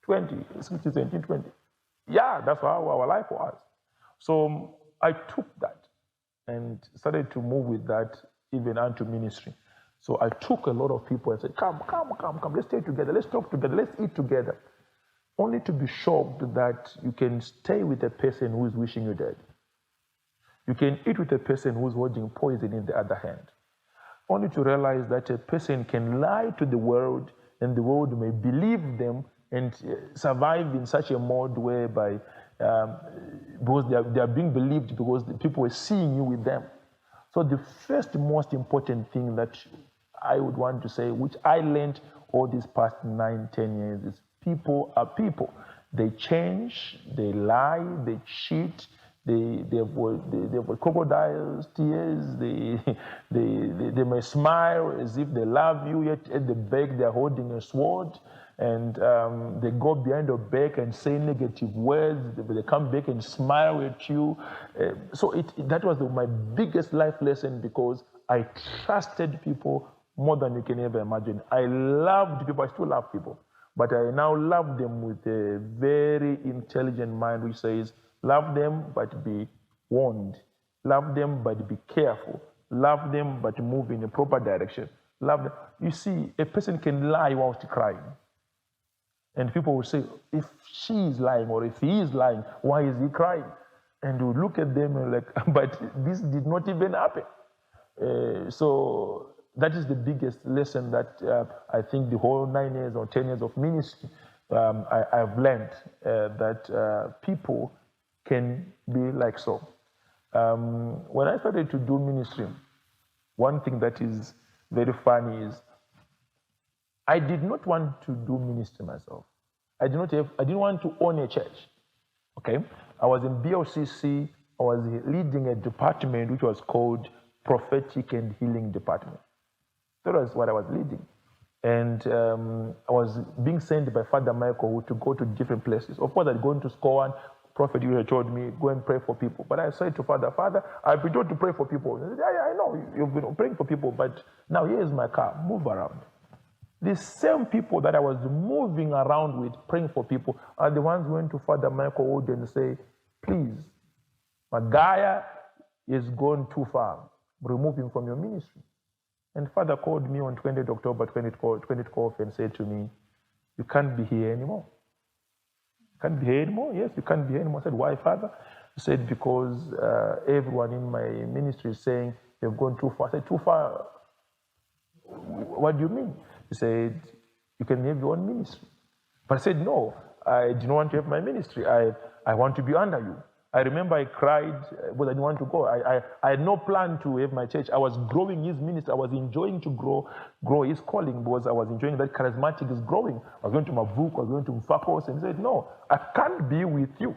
20, 16, 17, 20. Yeah, that's how our life was. So I took that and started to move with that even unto ministry. So I took a lot of people and said, come, let's stay together, let's talk together, let's eat together. Only to be shocked that you can stay with a person who is wishing you dead. You can eat with a person who's holding poison in the other hand. Only to realize that a person can lie to the world and the world may believe them and survive in such a mode whereby because they are being believed because the people are seeing you with them. So the first most important thing that I would want to say, which I learned all these past 9, 10 years, is people are people. They change, they lie, they cheat, they have crocodiles, tears, they may smile as if they love you, yet at the back they're holding a sword, and they go behind your back and say negative words, they come back and smile at you. So that was my biggest life lesson, because I trusted people more than you can ever imagine. I loved people, I still love people, but I now love them with a very intelligent mind which says, love them, but be warned. Love them, but be careful. Love them, but move in a proper direction. Love them. You see, a person can lie whilst crying. And people will say, if she is lying or if he is lying, why is he crying? And you look at them and like, but this did not even happen. So that is the biggest lesson that I think the whole 9 years or 10 years of ministry I've learned, that people can be like so. When I started to do ministry, one thing that is very funny is I did not want to do ministry myself. I didn't want to own a church. Okay, I was in BOCC. I was leading a department which was called Prophetic and Healing Department. That was what I was leading. And I was being sent by Father Michael to go to different places. Of course, I'd gone to Scowan. Prophet, you had told me, go and pray for people. But I said to Father, I've been told to pray for people. He said, yeah, I know, you've been praying for people, but now here's my car, move around. The same people that I was moving around with, praying for people, are the ones who went to Father Michael Wood and say, please, Magaya is gone too far. Remove him from your ministry. And Father called me on 20th October 2012 and said to me, you can't be here anymore. You can't be here anymore? Yes, you can't be here anymore. I said, why, Father? He said, because everyone in my ministry is saying you've gone too far. I said, too far? What do you mean? He said, you can have your own ministry. But I said, no, I do not want to have my ministry. I want to be under you. I remember I cried, but I didn't want to go. I had no plan to have my church. I was growing his ministry. I was enjoying to grow his calling, because I was enjoying that charismatic is growing. I was going to Mavuk, I was going to Mfakos, and he said, no, I can't be with you.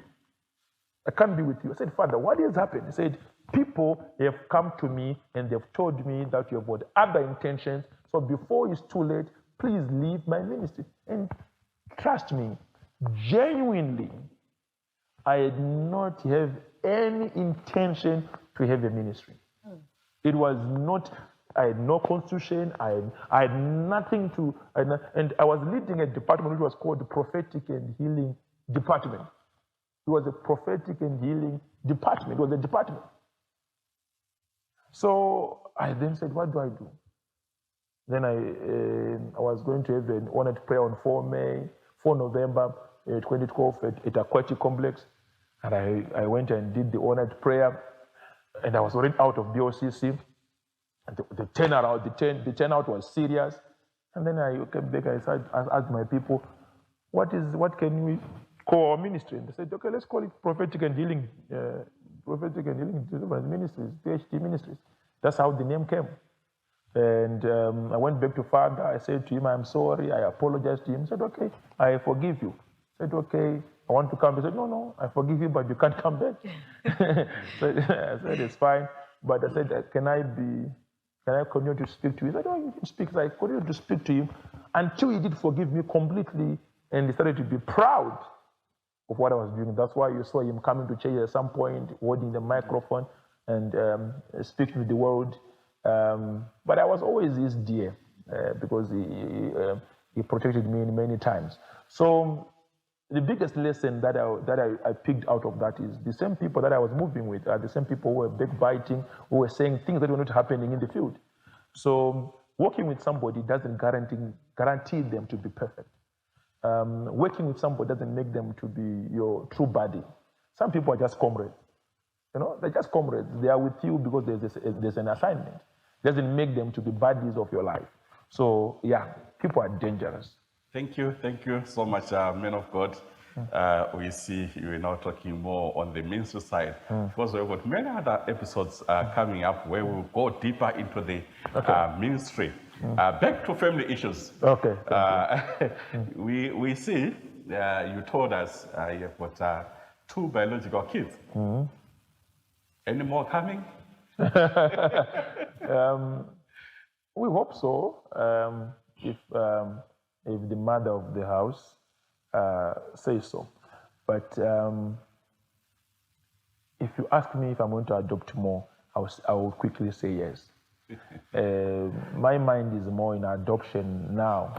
I can't be with you. I said, Father, what has happened? He said, people have come to me and they've told me that you have got other intentions. So before it's too late, please leave my ministry. And trust me, genuinely, I did not have any intention to have a ministry. It was not, I had no constitution, I had nothing to, and I was leading a department which was called the Prophetic and Healing Department. It was a prophetic and healing department. It was a department. So I then said, what do I do? Then I was going to have an honored prayer on 4 November 2012 at a Courtship complex. And I went and did the honored prayer. And I was already out of BOCC. And the turnout was serious. And then I came back, I asked my people, what can we call our ministry? And they said, okay, let's call it Prophetic and Healing Deliverance Ministries, PhD Ministries. That's how the name came. And I went back to Father. I said to him, I'm sorry. I apologized to him. He said, okay, I forgive you. I said, okay, I want to come. He said, no, I forgive you, but you can't come back. So I said, it's fine. But I said, can I continue to speak to you? He said, oh, you can speak. So I continued to speak to him until he did forgive me completely, and he started to be proud of what I was doing. That's why you saw him coming to church at some point, holding the microphone and speaking to the world. But I was always his dear, because he protected me many times. So the biggest lesson that I picked out of that is the same people that I was moving with are the same people who were backbiting, who were saying things that were not happening in the field. So working with somebody doesn't guarantee them to be perfect. Working with somebody doesn't make them to be your true buddy. Some people are just comrades. They're just comrades. They are with you because there's an assignment. Doesn't make them to be buddies of your life. So yeah, people are dangerous. Thank you so much, men of God. We see you are now talking more on the ministry side. Because we've got many other episodes coming up where we'll go deeper into the ministry. Back to family issues. Okay. We see you told us you've got 2 biological kids. Any more coming? We hope so. If the mother of the house says so. But if you ask me if I'm going to adopt more, I will quickly say yes. My mind is more in adoption now,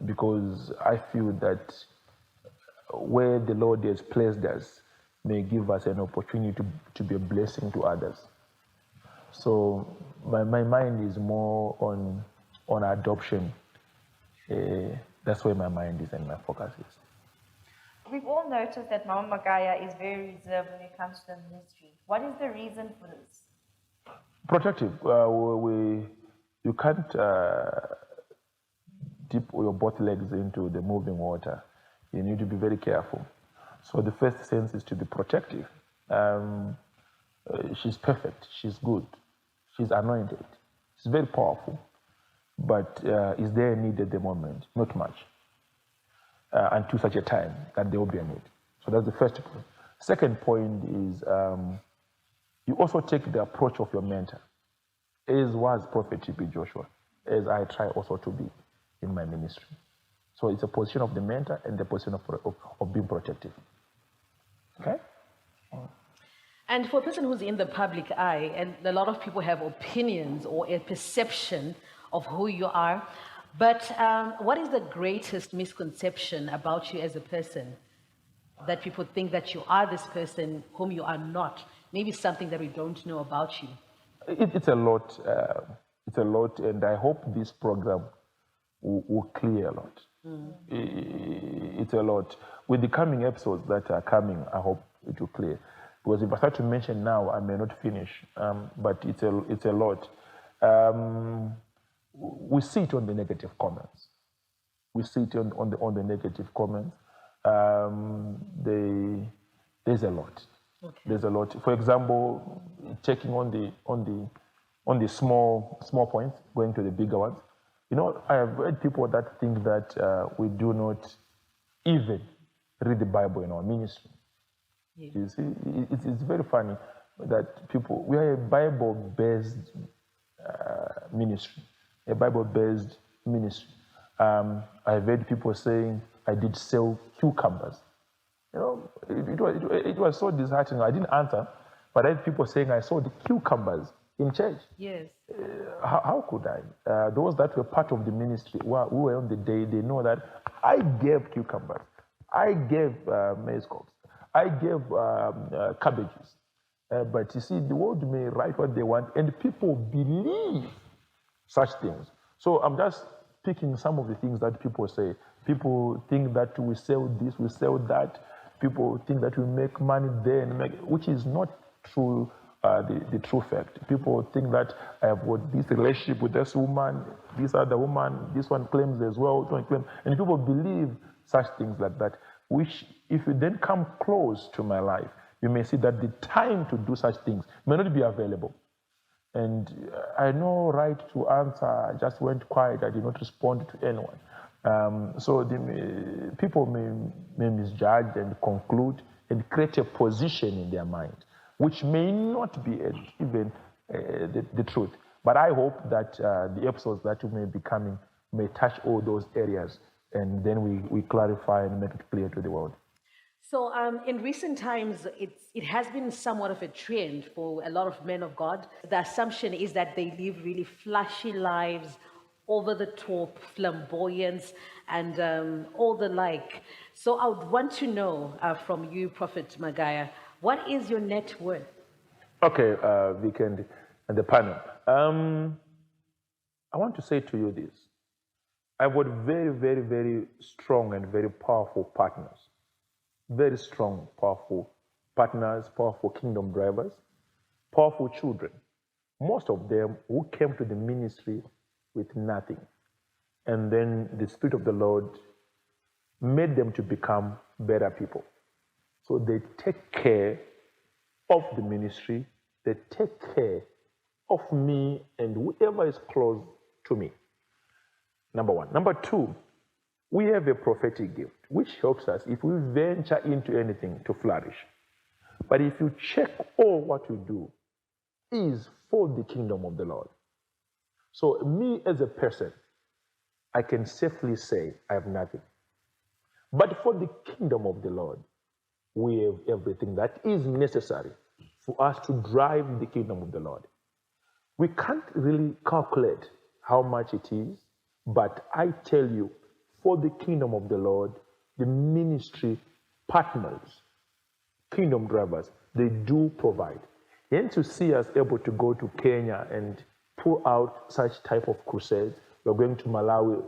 because I feel that where the Lord has placed us may give us an opportunity to be a blessing to others. So my mind is more on adoption. That's where my mind is and my focus is. We've all noticed that Mama Magaya is very reserved when it comes to the ministry. What is the reason for this? Protective. You can't dip your both legs into the moving water. You need to be very careful. So the first sense is to be protective. She's perfect. She's good. She's anointed. She's very powerful. But is there a need at the moment? Not much. Until such a time that there will be a need. So that's the first point. Second point is you also take the approach of your mentor, as was Prophet T.B. Joshua, as I try also to be in my ministry. So it's a position of the mentor and the position of being protective. Okay? And for a person who's in the public eye, and a lot of people have opinions or a perception of who you are, but what is the greatest misconception about you as a person? That people think that you are this person whom you are not. Maybe something that we don't know about you. It's a lot. It's a lot, and I hope this program will clear a lot. It's a lot. With the coming episodes that are coming, I hope it will clear. Because if I start to mention now, I may not finish. But it's a lot. We see it on the negative comments. We see it on the negative comments. There's a lot. Okay. There's a lot. For example, checking on the small points, going to the bigger ones. You know, I have heard people that think that we do not even read the Bible in our ministry. Yeah. You see, it's very funny that we are a Bible-based ministry, a Bible-based ministry. I've heard people saying, I did sell cucumbers. You know, it was so disheartening. I didn't answer, but I had people saying I sold cucumbers in church. Yes. How could I? Those that were part of the ministry who were on the day, they know that I gave cucumbers. I gave maize cobs. I gave cabbages. But you see, the world may write what they want, and people believe such things. So I'm just picking some of the things that people say. People think that we sell this, we sell that. People think that we make money there, which is not true. The true fact. People think that I have got this relationship with this woman, this other woman, this one claims as well, this one claims, and people believe such things like that. Which, if you then come close to my life, you may see that the time to do such things may not be available. And I had no right to answer. I just went quiet. I did not respond to anyone. So people may misjudge and conclude and create a position in their mind, which may not be even the truth. But I hope that the episodes that may be coming may touch all those areas, and then we clarify and make it clear to the world. So in recent times, it has been somewhat of a trend for a lot of men of God. The assumption is that they live really flashy lives, over the top, flamboyance, and all the like. So I would want to know from you, Prophet Magaya, what is your net worth? Okay, Vic and the panel. I want to say to you this. I've got very, very, very strong and very powerful partners. Very strong, powerful partners, powerful kingdom drivers, powerful children. Most of them who came to the ministry with nothing. And then the Spirit of the Lord made them to become better people. So they take care of the ministry, they take care of me and whoever is close to me. Number one. Number two, we have a prophetic gift, which helps us if we venture into anything to flourish. But if you check all what we do is for the kingdom of the Lord. So me as a person, I can safely say I have nothing. But for the kingdom of the Lord, we have everything that is necessary for us to drive the kingdom of the Lord. We can't really calculate how much it is, but I tell you, for the kingdom of the Lord, the ministry partners, kingdom drivers, they do provide. And to see us able to go to Kenya and pull out such type of crusades, we're going to Malawi,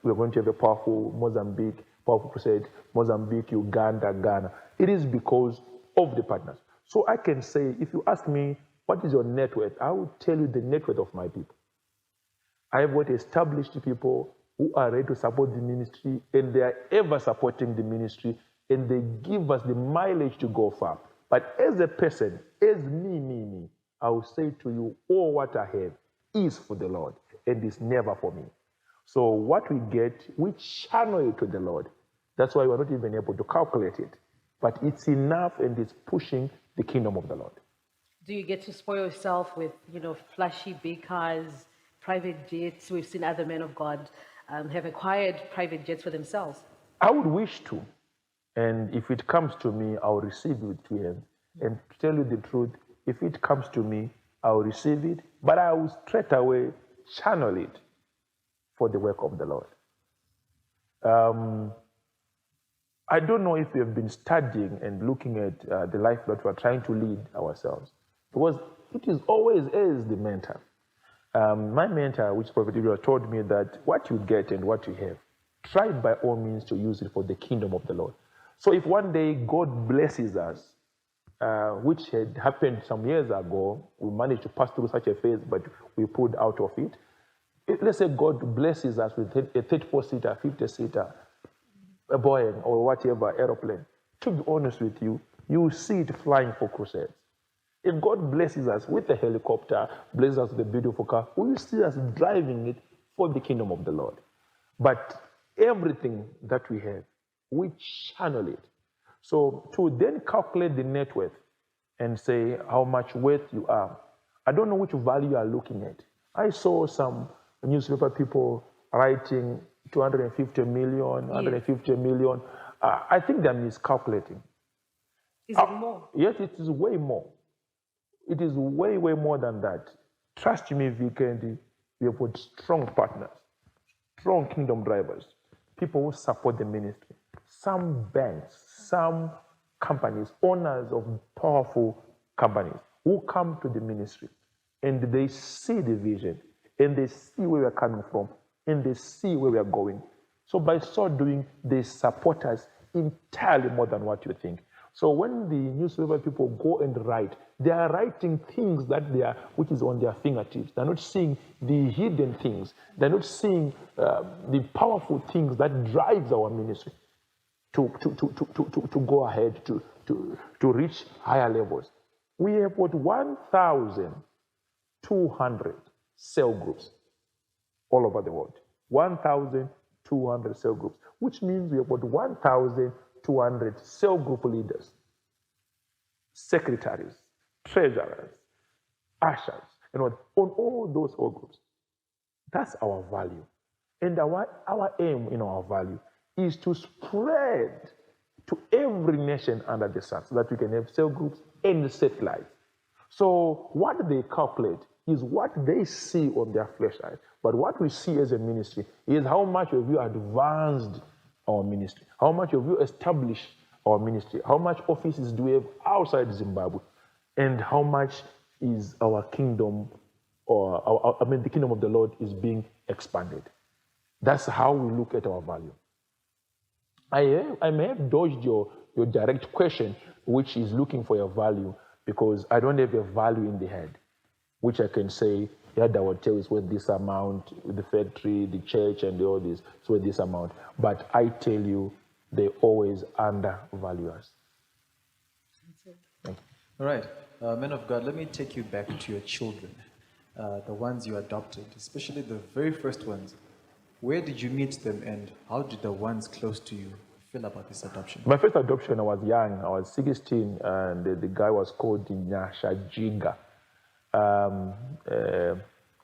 we're going to have a powerful Mozambique, powerful crusade, Mozambique, Uganda, Ghana. It is because of the partners. So I can say, if you ask me What is your net worth? I will tell you the net worth of my people. I have got established people who are ready to support the ministry, and they are ever supporting the ministry, and they give us the mileage to go far. But as a person, as me, I will say to you, all what I have is for the Lord, and is never for me. So what we get, we channel it to the Lord. That's why we're not even able to calculate it. But it's enough, and it's pushing the kingdom of the Lord. Do you get to spoil yourself with, flashy big cars, private jets? We've seen other men of God have acquired private jets for themselves. I would wish to. And if it comes to me, I'll receive it with two hands. And to tell you the truth, if it comes to me, I'll receive it, but I will straight away channel it for the work of the Lord. I don't know if we have been studying and looking at the life that we're trying to lead ourselves, because it is always as the mentor. My mentor, which Prophetic, told me that what you get and what you have, try by all means to use it for the kingdom of the Lord. So if one day God blesses us, which had happened some years ago, we managed to pass through such a phase, but we pulled out of it. Let's say God blesses us with a 34-seater, 50-seater, a Boeing or whatever aeroplane. To be honest with you, you will see it flying for crusades. If God blesses us with a helicopter, blesses us with a beautiful car, we will see us driving it for the kingdom of the Lord. But everything that we have, we channel it. So to then calculate the net worth and say how much worth you are, I don't know which value you are looking at. I saw some newspaper people writing 250 million, 150 million. I think they're miscalculating. Is it more? Yes, it is way more. It is way, way more than that. Trust me, Vikendi, we have got strong partners, strong kingdom drivers, people who support the ministry. Some banks, some companies, owners of powerful companies who come to the ministry and they see the vision and they see where we are coming from and they see where we are going. So by so doing, they support us entirely more than what you think. So when the newspaper people go and write, they are writing things which is on their fingertips. They're not seeing the hidden things. They're not seeing the powerful things that drives our ministry to go ahead, to reach higher levels. We have got 1,200 cell groups all over the world. 1,200 cell groups, which means we have got 1,200 cell group leaders, secretaries, treasurers, ushers, on all those cell groups. That's our value. And our aim in our value is to spread to every nation under the sun so that we can have cell groups and satellites. So what they calculate is what they see on their flesh eyes. But what we see as a ministry is how much have you advanced our ministry, how much have you established our ministry, how much offices do we have outside Zimbabwe, and how much is our kingdom, the kingdom of the Lord is being expanded. That's how we look at our value. I may have dodged your direct question, which is looking for your value, because I don't have a value in the head, which I can say, Yadah Hotel is worth this amount, the factory, the church, and all this, it's worth this amount. But I tell you, they always undervalue us. That's it. All right. Men of God, let me take you back to your children, the ones you adopted, especially the very first ones. Where did you meet them, and how did the ones close to you feel about this adoption? My first adoption, I was young. I was 16, and the guy was called Nyasha Jiga.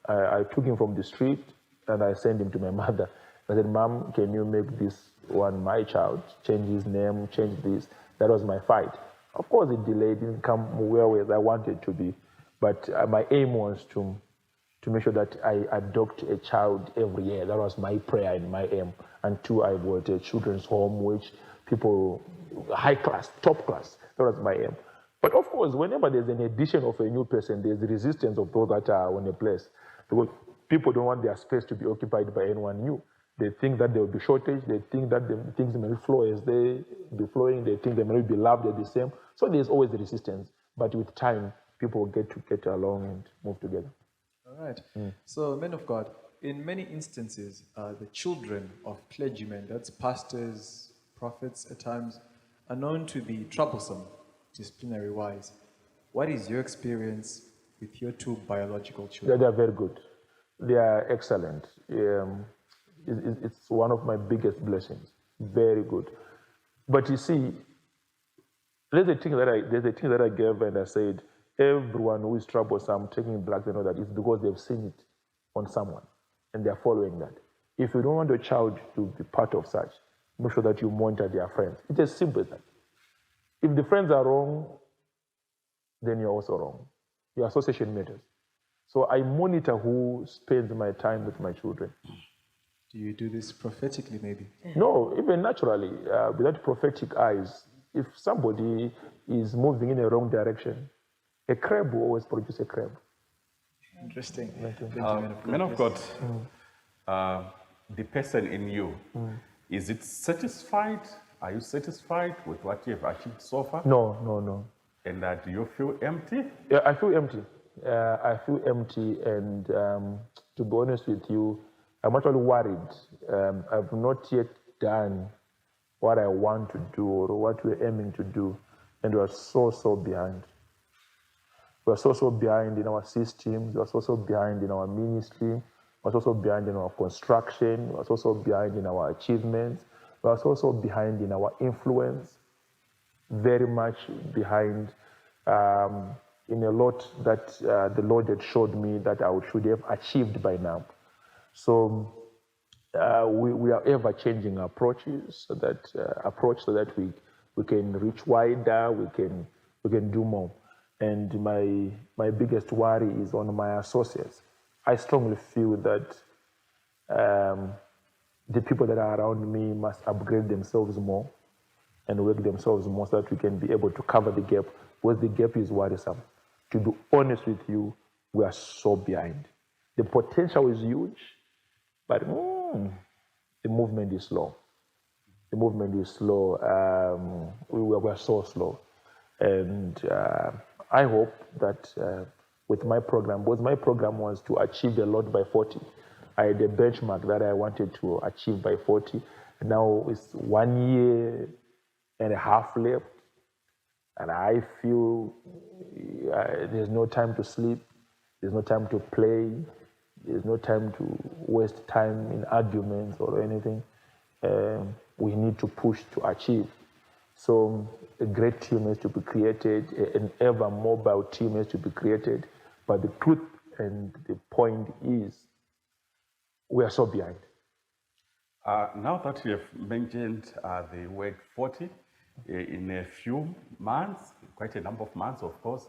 I took him from the street, and I sent him to my mother. I said, Mom, can you make this one my child? Change his name, change this. That was my fight. Of course, it delayed, didn't come where I wanted to be. But my aim was to make sure that I adopt a child every year. That was my prayer and my aim. And two, I bought a children's home, which people, high class, top class. That was my aim. But of course, whenever there's an addition of a new person, there's the resistance of those that are on a place. Because people don't want their space to be occupied by anyone new. They think that there will be shortage. They think that things may flow as they be flowing. They think they may not be loved as the same. So there's always the resistance. But with time, people get along and move together. All right. So, men of God, in many instances, the children of clergymen, that's pastors, prophets at times, are known to be troublesome, disciplinary-wise. What is your experience with your two biological children? They are very good. They are excellent. It's one of my biggest blessings. Very good. But you see, there's a thing that I gave, and I said, everyone who is troublesome, taking drugs and all that, is because they've seen it on someone, and they're following that. If you don't want your child to be part of such, make sure that you monitor their friends. It's as simple as that. If the friends are wrong, then you're also wrong. Your association matters. So I monitor who spends my time with my children. Do you do this prophetically, maybe? No, even naturally, without prophetic eyes. If somebody is moving in a wrong direction, a crab will always produce a crab. Interesting. Man of God, the person in you, is it satisfied? Are you satisfied with what you have achieved so far? No. And do you feel empty? Yeah, I feel empty. And to be honest with you, I'm actually worried. I've not yet done what I want to do or what we're aiming to do, and we're so behind. We're so behind in our systems. We're so behind in our ministry. We're so behind in our construction. We're so behind in our achievements. We're so behind in our influence. Very much behind in a lot that the Lord had showed me that I should have achieved by now. So we are ever changing approaches so that we can reach wider, we can do more. And my biggest worry is on my associates. I strongly feel that the people that are around me must upgrade themselves more and work themselves more so that we can be able to cover the gap, because the gap is worrisome. To be honest with you, we are so behind. The potential is huge, but the movement is slow. The movement is slow. We're so slow. And I hope that with my program, because my program was to achieve a lot by 40. I had a benchmark that I wanted to achieve by 40. And now it's 1 year and a half left. And I feel there's no time to sleep. There's no time to play. There's no time to waste time in arguments or anything. We need to push to achieve. So a great team has to be created, an ever mobile team has to be created. But the truth and the point is, we are so behind. Now that you have mentioned the word 40, in a few months, quite a number of months, of course,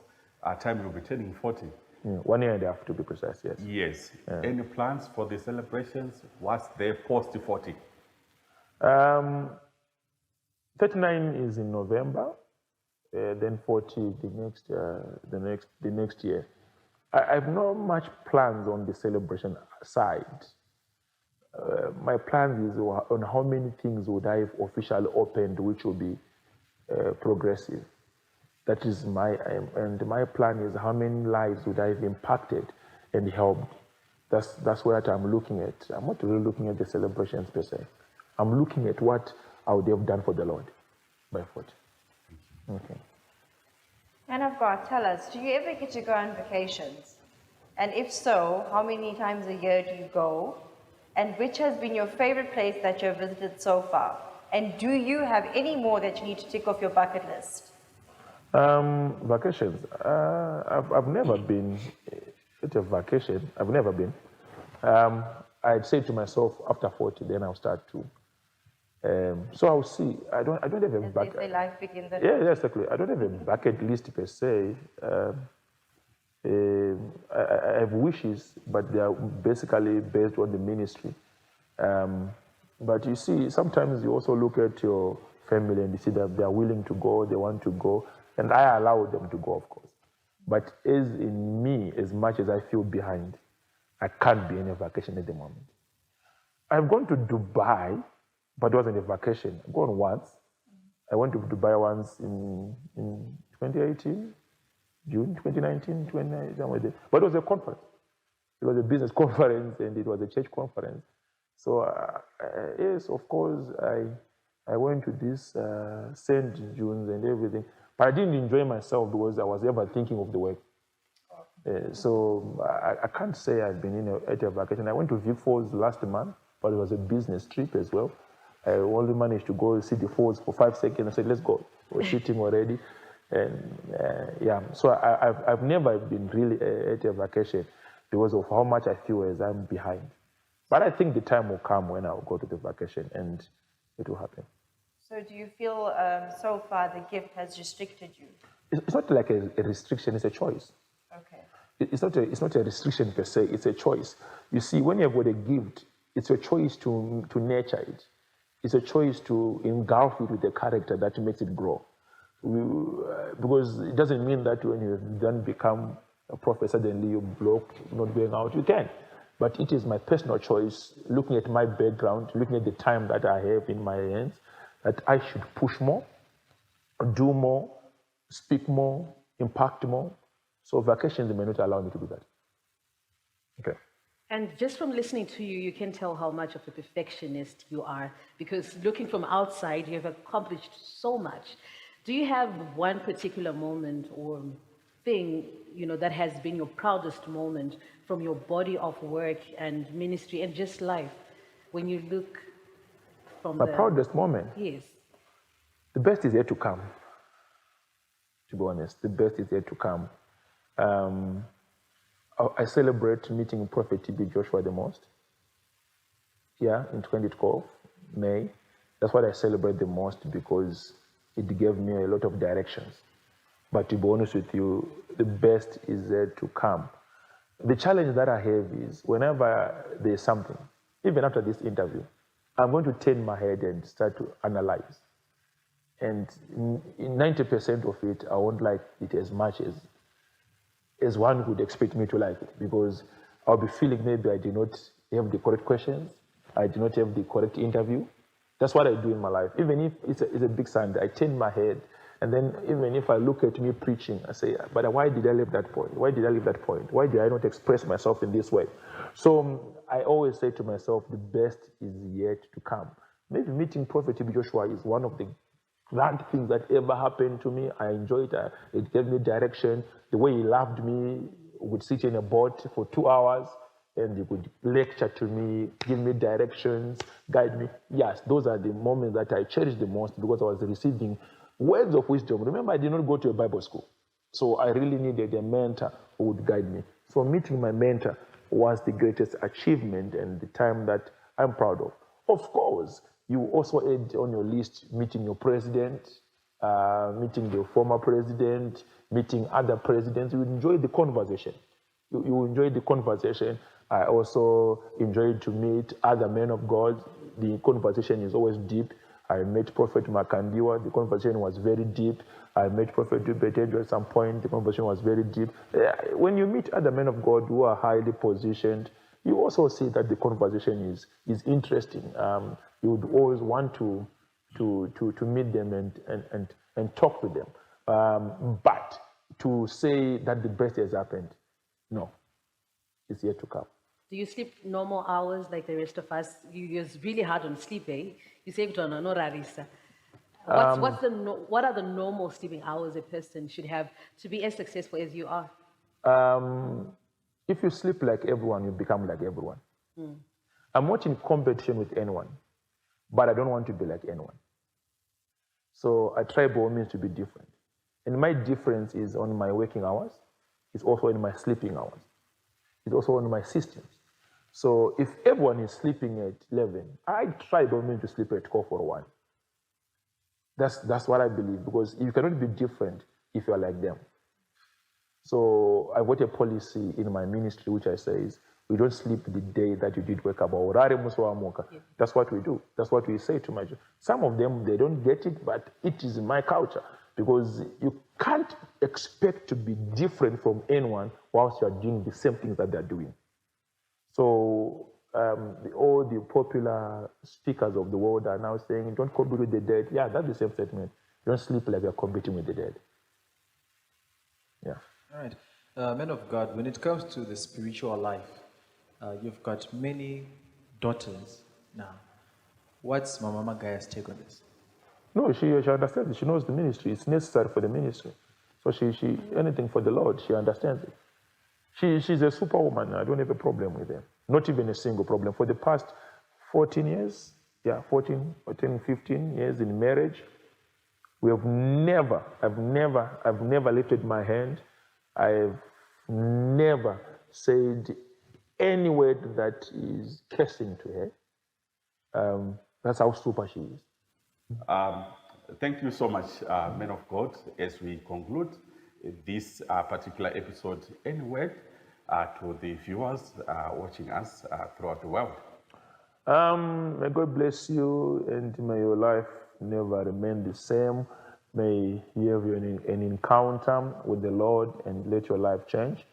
time you'll be turning 40. 1 year and a half to be precise, yes. Yes. Any plans for the celebrations? What's there post 40? 39 is in November, then 40 the next year. I have not much plans on the celebration side. My plan is on how many things would I have officially opened, which will be progressive. That is my plan is how many lives would I have impacted and helped. That's what I'm looking at. I'm not really looking at the celebrations per se. I'm looking at what I would have done for the Lord by 40. Okay. Man of God, tell us, do you ever get to go on vacations? And if so, how many times a year do you go? And which has been your favorite place that you have visited so far? And do you have any more that you need to tick off your bucket list? Vacations. I've never been at a vacation. I've never been. I'd say to myself, after 40, then I'll start to. So I'll see. I don't have a bucket. As life begins. Yeah, exactly. I don't have a bucket list per se. I have wishes, but they are basically based on the ministry. But you see, sometimes you also look at your family and you see that they are willing to go, they want to go, and I allow them to go, of course. But as in me, as much as I feel behind, I can't be in a vacation at the moment. I've gone to Dubai, but it wasn't a vacation. I've gone once. I went to Dubai once in 2018. June 2019, somewhere there. But it was a conference. It was a business conference and it was a church conference. So yes, of course, I went to this St. June's and everything. But I didn't enjoy myself because I was ever thinking of the work. So I can't say I've been at a vacation. I went to Vic Falls last month, but it was a business trip as well. I only managed to go see the falls for 5 seconds. I said, let's go. We're shooting already. And yeah, so I've never been really at a vacation because of how much I feel as I'm behind. But I think the time will come when I'll go to the vacation and it will happen. So do you feel so far the gift has restricted you? It's not like a restriction, it's a choice. Okay. It's not a restriction per se, it's a choice. You see, when you've got a gift, it's a choice to nurture it. It's a choice to engulf it with a character that makes it grow. Because it doesn't mean that when you then become a prophet, suddenly you block not going out. You can. But it is my personal choice, looking at my background, looking at the time that I have in my hands, that I should push more, do more, speak more, impact more. So vacations may not allow me to do that. Okay. And just from listening to you, you can tell how much of a perfectionist you are, because looking from outside, you have accomplished so much. Do you have one particular moment or thing, that has been your proudest moment from your body of work and ministry and just life, when you look from my proudest moment? Yes. The best is yet to come. To be honest, the best is yet to come. I celebrate meeting Prophet TB Joshua the most. Yeah, in 2012, May. That's what I celebrate the most because it gave me a lot of directions. But to be honest with you, the best is yet to come. The challenge that I have is whenever there's something, even after this interview, I'm going to turn my head and start to analyze. And in 90% of it, I won't like it as much as one would expect me to like it, because I'll be feeling maybe I did not have the correct questions, I did not have the correct interview. That's what I do in my life. Even if it's a big Sunday, I turn my head, and then even if I look at me preaching, I say, but why did I leave that point? Why did I leave that point? Why did I not express myself in this way? So I always say to myself, the best is yet to come. Maybe meeting Prophet TB Joshua is one of the grand things that ever happened to me. I enjoyed it. It gave me direction. The way he loved me, would sit in a boat for 2 hours and he would lecture to me, give me directions, guide me. Yes, those are the moments that I cherish the most because I was receiving words of wisdom. Remember, I did not go to a Bible school. So I really needed a mentor who would guide me. So meeting my mentor was the greatest achievement and the time that I'm proud of. Of course, you also add on your list meeting your president, meeting the former president, meeting other presidents. You enjoy the conversation. You enjoy the conversation. I also enjoyed to meet other men of God. The conversation is always deep. I met Prophet Makandiwa. The conversation was very deep. I met Prophet Dubetedu at some point. The conversation was very deep. When you meet other men of God who are highly positioned, you also see that the conversation is interesting. You would always want to meet them and talk to them. But to say that the best has happened, no, it's yet to come. Do you sleep normal hours like the rest of us? You're really hard on sleep, eh? You say, no, Rarisa. What are the normal sleeping hours a person should have to be as successful as you are? If you sleep like everyone, you become like everyone. I'm not in competition with anyone, but I don't want to be like anyone. So I try by all means to be different. And my difference is on my waking hours. It's also in my sleeping hours. It's also on my systems. So if everyone is sleeping at 11, I try by all means to sleep at 12 or 1. That's what I believe, because you cannot be different if you are like them. So I've got a policy in my ministry which I say is, we don't sleep the day that you did wake up. That's what we do. That's what we say to my children. Some of them, they don't get it, but it is in my culture, because you can't expect to be different from anyone whilst you are doing the same things that they're doing. So all the popular speakers of the world are now saying, don't compete with the dead. Yeah, that's the same statement. You don't sleep like you're competing with the dead. Yeah. All right. Men of God, when it comes to the spiritual life, you've got many daughters now. What's Mama Magaya's take on this? No, she understands it. She knows the ministry. It's necessary for the ministry. So she anything for the Lord, she understands it. She's a superwoman. I don't have a problem with her. Not even a single problem. For the past 14 years, 15 years in marriage, I've never lifted my hand. I've never said any word that is cursing to her. That's how super she is. Thank you so much, men of God. As we conclude this particular episode, any word to the viewers watching us throughout the world? May God bless you, and may your life never remain the same. May you have an encounter with the Lord and let your life change.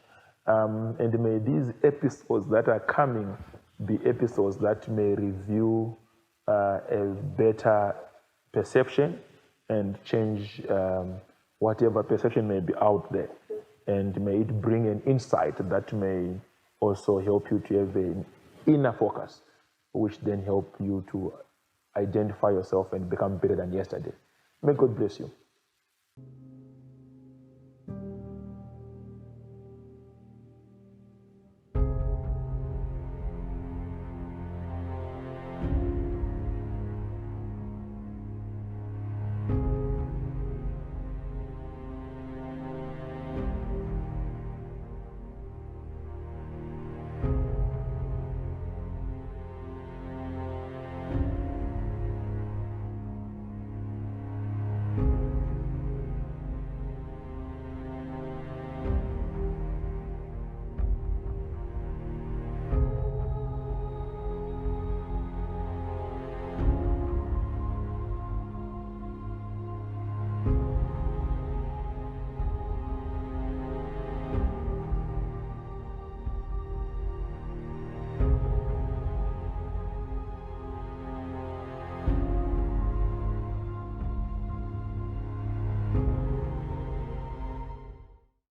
And may these episodes that are coming be episodes that may reveal a better perception and change whatever perception may be out there. And may it bring an insight that may also help you to have an inner focus, which then help you to identify yourself and become better than yesterday. May God bless you.